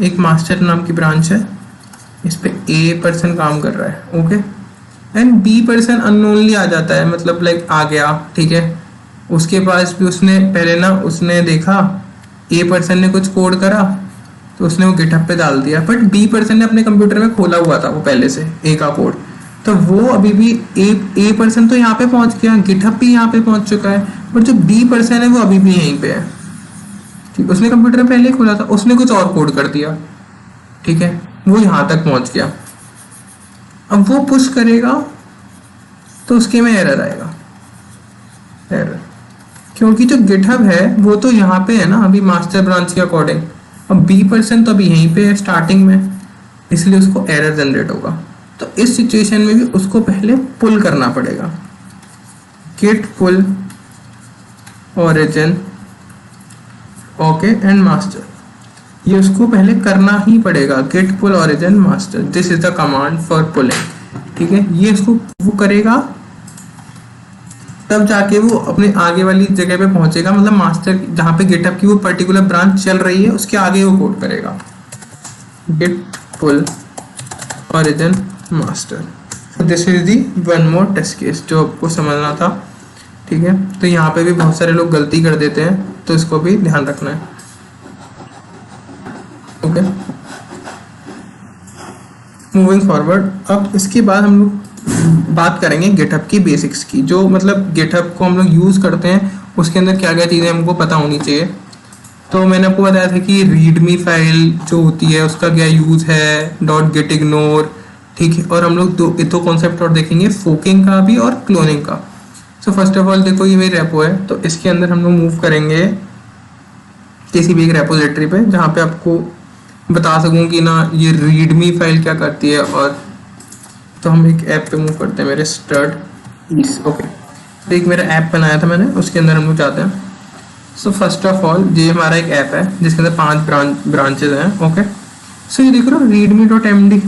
एक मास्टर नाम की ब्रांच है, इस पे ए पर्सन काम कर रहा है। ओके, एंड बी पर्सन अननोनली आ जाता है, मतलब लाइक आ गया। ठीक है, उसके पास भी उसने पहले ना उसने देखा ए पर्सन ने कुछ कोड करा तो उसने वो गिटहब पे डाल दिया, बट बी पर्सन ने अपने कंप्यूटर में खोला हुआ था वो पहले से ए का कोड, तो वो अभी भी ए पर्सन तो यहाँ पे पहुंच गया, गिटहब भी यहाँ पे पहुंच चुका है, बट जो बी पर्सन है वो अभी भी यहीं पे है। ठीक, उसने कंप्यूटर पहले ही खोला था, उसने कुछ और कोड कर दिया। ठीक है, वो यहाँ तक पहुंच गया। अब वो पुश करेगा तो उसके में एरर आएगा, एरर, क्योंकि जो गिटहब है वो तो यहाँ पे है ना अभी मास्टर ब्रांच के अकॉर्डिंग, अब बी पर्सन तो अभी यहीं पे है स्टार्टिंग में, इसलिए उसको एरर जनरेट होगा। तो इस सिचुएशन में भी उसको पहले पुल करना पड़ेगा, git pull origin okay and master, ये उसको पहले करना ही पड़ेगा, git pull origin master, this is the command for pulling. ठीक है, ये इसको वो करेगा तब जाके वो अपने आगे वाली जगह पे पहुंचेगा, मतलब मास्टर जहाँ पे गिटहब की वो पर्टिकुलर ब्रांच चल रही है उसके आगे वो कोड करेगा, git pull origin master. This is the one more test case जो आपको समझना था। ठीक है, तो यहाँ पे भी बहुत सारे लोग गलती कर देते हैं, तो इसको भी ध्यान रखना है। ओके, मूविंग फॉरवर्ड, अब इसके बाद हम लोग बात करेंगे गिटहब की बेसिक्स की, जो मतलब गिटहब को हम लोग यूज़ करते हैं उसके अंदर क्या क्या चीज़ें हमको पता होनी चाहिए। तो मैंने आपको बताया था कि रीडमी फाइल जो होती है उसका क्या यूज़ है, डॉट गिट इग्नोर। ठीक है, और हम लोग दो कॉन्सेप्ट और देखेंगे, फोकिंग का भी और क्लोनिंग का। सो फर्स्ट ऑफ ऑल देखो ये मेरी रेपो है, तो इसके अंदर हम लोग मूव करेंगे किसी भी एक रेपोजिटरी पे जहाँ पे आपको बता सकूँ कि ना ये रीडमी फाइल क्या करती है। और तो हम एक ऐप पे मूव करते हैं, मेरे स्टड इस। ओके, तो एक मेरा ऐप बनाया था मैंने, उसके अंदर हम लोग जाते हैं। सो फर्स्ट ऑफ ऑल ये हमारा एक ऐप है जिसके अंदर 5 ब्रांचेज हैं। ओके, सो ये देख रहे हो readme.md,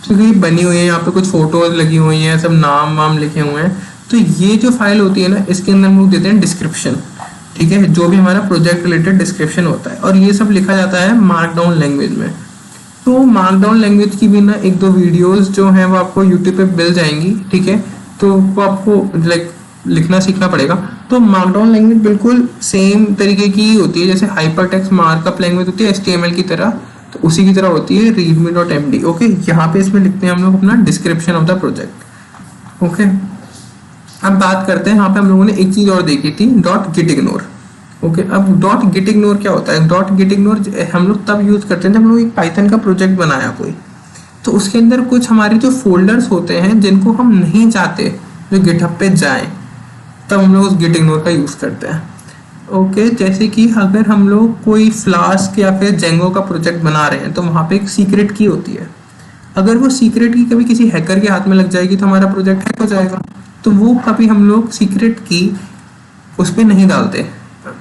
तो ये बनी हुई है, यहाँ पे कुछ फोटोज लगी हुई हैं, सब नाम वाम लिखे हुए हैं। तो ये जो फाइल होती है ना इसके अंदर हम लोग देते हैं डिस्क्रिप्शन। ठीक है, जो भी हमारा प्रोजेक्ट रिलेटेड डिस्क्रिप्शन होता है, और ये सब लिखा जाता है मार्कडाउन लैंग्वेज में। तो मार्कडाउन लैंग्वेज की भी ना 1-2 वीडियोस जो हैं वो आपको यूट्यूब पे मिल जाएंगी। ठीक है, तो वो आपको लाइक लिखना सीखना पड़ेगा। तो मार्कडाउन लैंग्वेज बिल्कुल सेम तरीके की ही होती है जैसे हाइपर टेक्स्ट मार्कअप लैंग्वेज होती है HTML की तरह, तो उसी की तरह होती है readme.md। ओके, यहाँ पे इसमें लिखते हैं हम लोग अपना description of the project. Okay, अब बात करते हैं, यहाँ पे हम लोगों ने एक चीज़ और देखी थी, डॉट गिट इग्नोर। ओके, अब डॉट गिट इग्नोर क्या होता है? डॉट गिट इग्नोर हम लोग तब यूज़ करते हैं जब हम लोग एक पाइथन का प्रोजेक्ट बनाया कोई, तो उसके अंदर कुछ हमारे जो फोल्डर्स होते हैं जिनको हम नहीं चाहते जो गिटहब पे जाएं, तब हम लोग उस गिट इग्नोर का यूज़ करते हैं। ओके, जैसे कि अगर हम लोग कोई फ्लास्क या फिर जेंगो का प्रोजेक्ट बना रहे हैं तो वहाँ पे एक सीक्रेट की होती है। अगर वो सीक्रेट की कभी किसी हैकर के हाथ में लग जाएगी तो हमारा प्रोजेक्ट हैक हो जाएगा। तो वो कभी हम लोग सीक्रेट की उस पर नहीं डालते,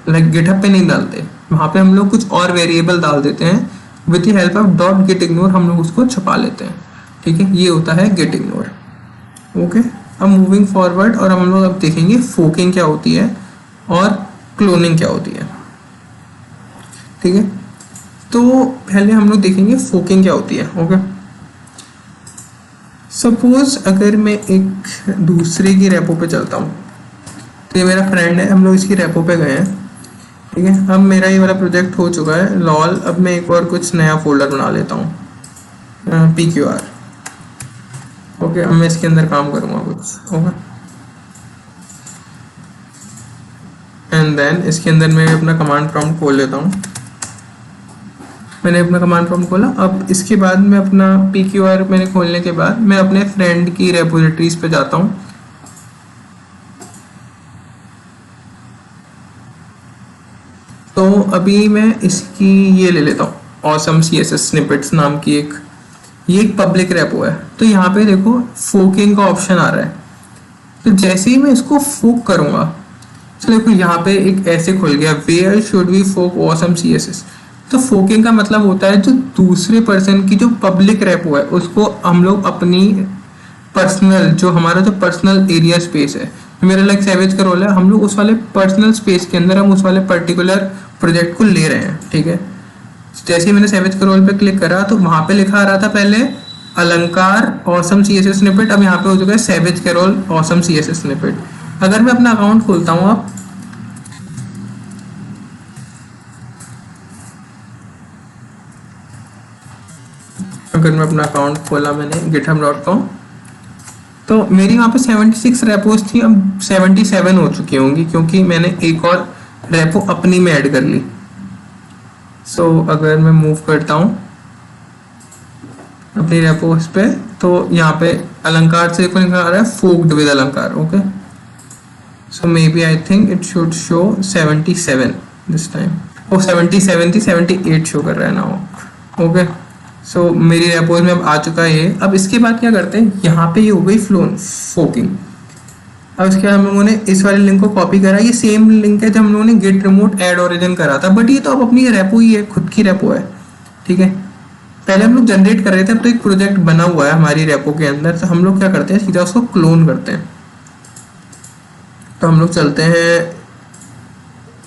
लाइक गिटहब पे नहीं डालते। वहाँ पे हम लोग कुछ और वेरिएबल डाल देते हैं, with the help of dot gate ignore हम लोग उसको छुपा लेते हैं। ठीक है, ये होता है गेट इग्नोर। ओके, अब मूविंग फॉरवर्ड और हम लोग अब देखेंगे फोकिंग क्या होती है और क्लोनिंग क्या होती है। ठीक है, तो पहले हम लोग देखेंगे फोकिंग क्या होती है। ओके, सपोज अगर मैं एक दूसरे की रेपो पे चलता हूँ, तो ये मेरा फ्रेंड है, हम लोग इसकी रेपो पे गए हैं। ठीक है, अब मेरा ये वाला प्रोजेक्ट हो चुका है लॉल। अब मैं एक और कुछ नया फोल्डर बना लेता हूँ, PQR। ओके, अब मैं इसके अंदर काम करूँगा कुछ। ओके, एंड देन इसके अंदर मैं अपना कमांड प्रॉम्प्ट खोल लेता हूँ। मैंने अपना कमांड प्रॉम्प्ट खोला। अब इसके बाद मैं अपना PQR मैंने खोलने के बाद मैं अपने फ्रेंड की रेपोजिटरीज पे जाता हूँ। तो अभी मैं इसकी ये ले लेता हूँ, ऑसम CSS स्निपेट्स नाम की ये एक पब्लिक रेपो है। तो यहाँ पे देखो फोकिंग का ऑप्शन आ रहा है। तो जैसे ही मैं इसको फोक करूंगा, तो देखो यहाँ पे एक ऐसे खुल गया, where should we fork awesome CSS। तो फोकिंग का मतलब होता है जो दूसरे पर्सन की जो पब्लिक रेपो है उसको हम लोग अपनी पर्सनल, जो हमारा जो पर्सनल एरिया स्पेस है, मेरा लाइक सैवेज का रोल है, हम लोग उस वाले पर्सनल स्पेस के अंदर हम उस वाले पर्टिकुलर प्रोजेक्ट को ले रहे हैं। ठीक है, जैसे ही मैंने सैवेज का रोल पे क्लिक करा तो वहां पे लिखा आ रहा था पहले अलंकार ऑसम CSS स्निपेट, अब यहाँ पे हो चुका है सैवेज के रोल ऑसम CSS स्निपेट। अगर मैं अपना अकाउंट खोलता हूँ, अब अगर मैं अपना अकाउंट खोला मैंने github.com, तो मेरी वहाँ पे 76 रेपोज थी, अब 77 हो चुकी होंगी क्योंकि मैंने एक और रेपो अपनी में ऐड कर ली। सो अगर मैं मूव करता हूँ अपनी रेपोज पे, तो यहाँ पे अलंकार से देखो लिखा आ रहा है forked with Alankar. Okay, so maybe I think it should show 77 this time. वो 77 थी, 78 शो कर रहा है ना। ओके, सो मेरी रेपोज में अब आ चुका है ये। अब इसके बाद क्या करते हैं, यहाँ पे ये हो गई फोकिंग। अब इसके बाद हम लोगों ने इस वाले लिंक को कॉपी करा, ये सेम लिंक है जब हम लोगों ने गेट रिमोट एड ओरिजिन करा था, बट ये तो अब अपनी रेपो ही है, खुद की रेपो है। ठीक है, पहले हम लोग जनरेट कर रहे थे, अब तो एक प्रोजेक्ट बना हुआ है हमारी रेपो के अंदर, तो हम लोग क्या करते हैं सीधा उसको क्लोन करते हैं। तो हम लोग चलते हैं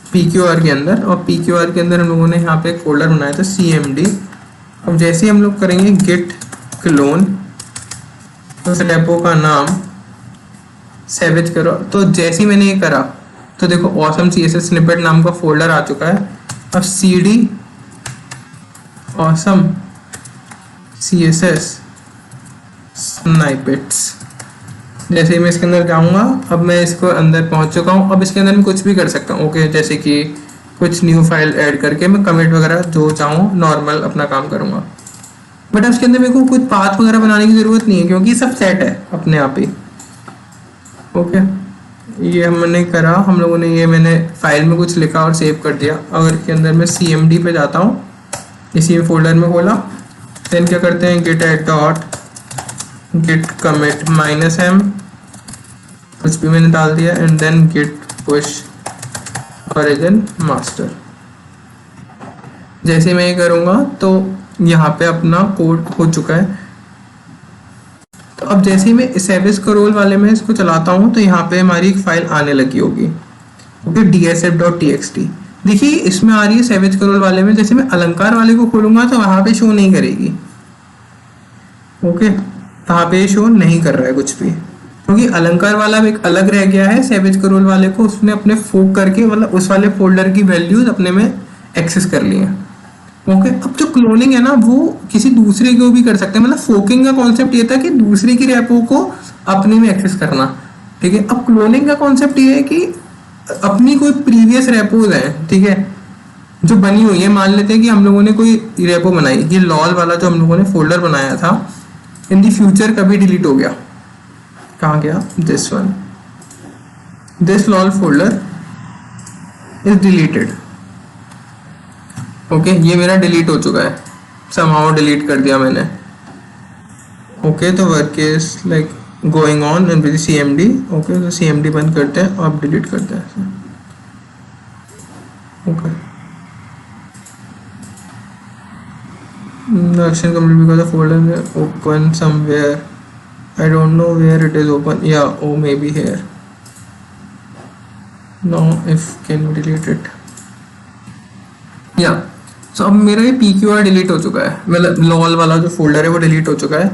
PQR के अंदर, और PQR के अंदर हम लोगों ने यहाँ पे एक फोल्डर बनाया था CMD। अब जैसे ही हम लोग करेंगे गिट क्लोन, तो उस रेपो का नाम सैवेज करो। तो जैसे ही मैंने ये करा तो देखो ऑसम CSS स्निपेट नाम का फोल्डर आ चुका है। अब CD ऑसम CSS स्निपेट्स, जैसे ही मैं इसके अंदर जाऊंगा, अब मैं इसको अंदर पहुंच चुका हूं। अब इसके अंदर मैं कुछ भी कर सकता हूं। ओके, जैसे कि कुछ न्यू फाइल ऐड करके मैं कमिट वगैरह जो चाहूँ नॉर्मल अपना काम करूंगा, बट उसके अंदर मेरे को कुछ पाथ वगैरह बनाने की जरूरत नहीं है क्योंकि सब सेट है अपने आप ही। ओके, ये हमने करा, हम लोगों ने ये मैंने फाइल में कुछ लिखा और सेव कर दिया। अगर इसके अंदर मैं CMD पे जाता हूँ, इसी फोल्डर में खोला, देन क्या करते हैं git add dot git commit -m, कुछ भी मैंने डाल दिया, and then git push origin master। जैसे मैं ये करूँगा तो यहाँ पे अपना कोड हो चुका है। तो अब जैसे ही मैं सैवेज का रोल वाले में इसको चलाता हूँ तो यहाँ पे हमारी एक फाइल आने लगी होगी। Okay, dsf.txt। देखिए इसमें आ रही है सैवेज का रोल वाले में, जैसे मैं अलंकार वाले को खोलूंगा तो वहां पे शो नहीं करेगी। ओके, वहां पे शो नहीं कर रहा है कुछ भी, क्योंकि अलंकार वाला एक अलग रह गया है। सैवेज का रोल वाले को उसने अपने फोक करके मतलब उस वाले फोल्डर की वैल्यूज अपने में एक्सेस कर ली है। ओके, अब जो क्लोनिंग है ना वो किसी दूसरे को भी कर सकते हैं। मतलब फोकिंग का कॉन्सेप्ट ये था कि दूसरे की रेपो को अपने में एक्सेस करना। ठीक है, अब क्लोनिंग का कॉन्सेप्ट ये है कि अपनी कोई प्रीवियस रेपोज है, ठीक है, जो बनी हुई है। मान लेते हैं कि हम लोगों ने कोई रेपो बनाई, ये लॉल वाला जो हम लोगों ने फोल्डर बनाया था, इन दी फ्यूचर कभी डिलीट हो गया, कहाँ गया, this one, this lol folder is deleted. Okay, ये मेरा डिलीट हो चुका है, समहाउ डिलीट कर दिया मैंने। ओके, तो work is like going on and with CMD। Okay, तो CMD बंद करते हैं और डिलीट करते हैं। Okay, the action complete because the folder is open somewhere. I don't know where it is open. Yeah, oh maybe here. Now if can we delete it? Yeah. So अब मेरा ये PQR delete हो चुका है, मतलब lol वाला जो folder है वो डिलीट हो चुका है,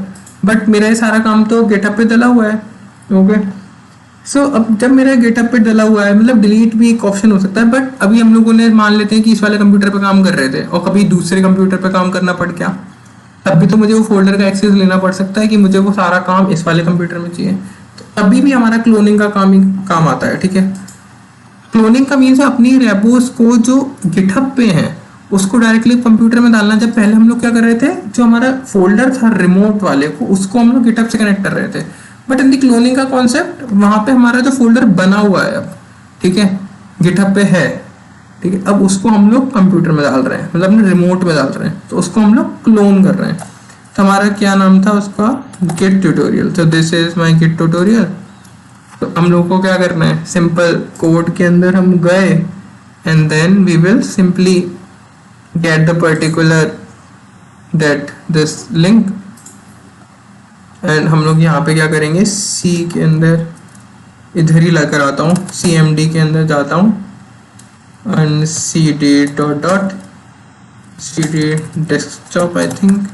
बट मेरा ये सारा काम तो GitHub पे डला हुआ है। ओके, सो अब जब मेरा GitHub पे डला हुआ है, मतलब डिलीट भी एक ऑप्शन हो सकता है, बट अभी हम लोगों ने मान लेते हैं कि इस वाले कंप्यूटर पे काम कर रहे थे और कभी दूसरे कंप्यूटर पे काम करना पड़ गया, तब भी तो मुझे वो फोल्डर का एक्सेस लेना पड़ सकता है कि मुझे वो सारा काम इस वाले कंप्यूटर में चाहिए, तो तभी भी हमारा क्लोनिंग का काम आता है। ठीक है, क्लोनिंग का मीन्स अपनी रेपोस को जो GitHub पे है उसको डायरेक्टली कंप्यूटर में डालना। जब पहले हम लोग क्या कर रहे थे, जो हमारा फोल्डर था रिमोट वाले को, उसको हम लोग GitHub से कनेक्ट कर रहे थे, बट इन दी क्लोनिंग का कॉन्सेप्ट वहां पे हमारा जो फोल्डर बना हुआ है अब, ठीक है, GitHub पे है, ठीक है, अब उसको हम लोग कंप्यूटर में डाल रहे हैं, मतलब अपने रिमोट में डाल रहे हैं, तो उसको हम लोग क्लोन कर रहे हैं। तो हमारा क्या नाम था उसका, गिट ट्यूटोरियल। तो this is my git tutorial. तो हम लोग को क्या करना है, सिंपल कोड के अंदर हम गए and then we will simply get the particular that this link, एंड हम लोग यहाँ पे क्या करेंगे, सी के अंदर इधर ही ला कर आता हूँ, CMD के अंदर जाता हूँ and cd dot cd desktop, I think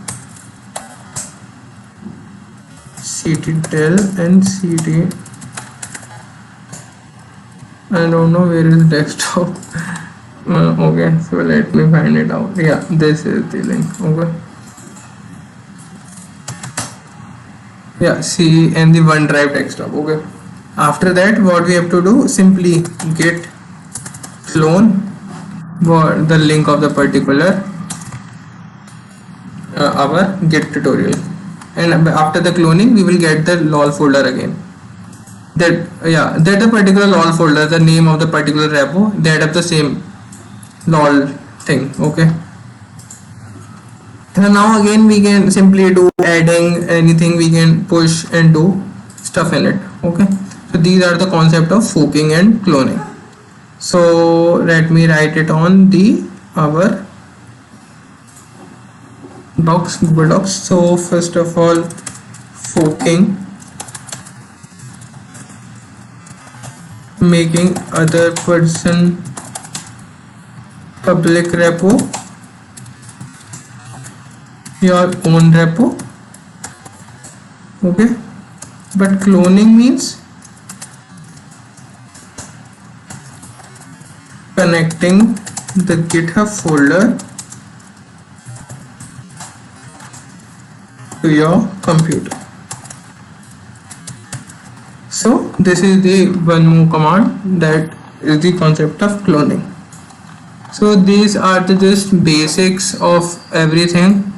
cd del and cd, I don't know where is desktop. Okay, so let me find it out. Yeah, this is the link. Okay, yeah, C and the OneDrive desktop. Okay, after that what we have to do, simply git clone the link of the particular our git tutorial, and after the cloning we will get the lol folder again. That the particular lol folder, the name of the particular repo, that have the same lol thing. Okay, and now again we can simply do adding anything, we can push and do stuff in it. Okay, so these are the concept of forking and cloning. So let me write it on the our docs, Google Docs. So first of all, forking, making other person public repo, your own repo. Okay, but cloning means connecting the GitHub folder to your computer. So this is the one more command, that is the concept of cloning. So these are the just basics of everything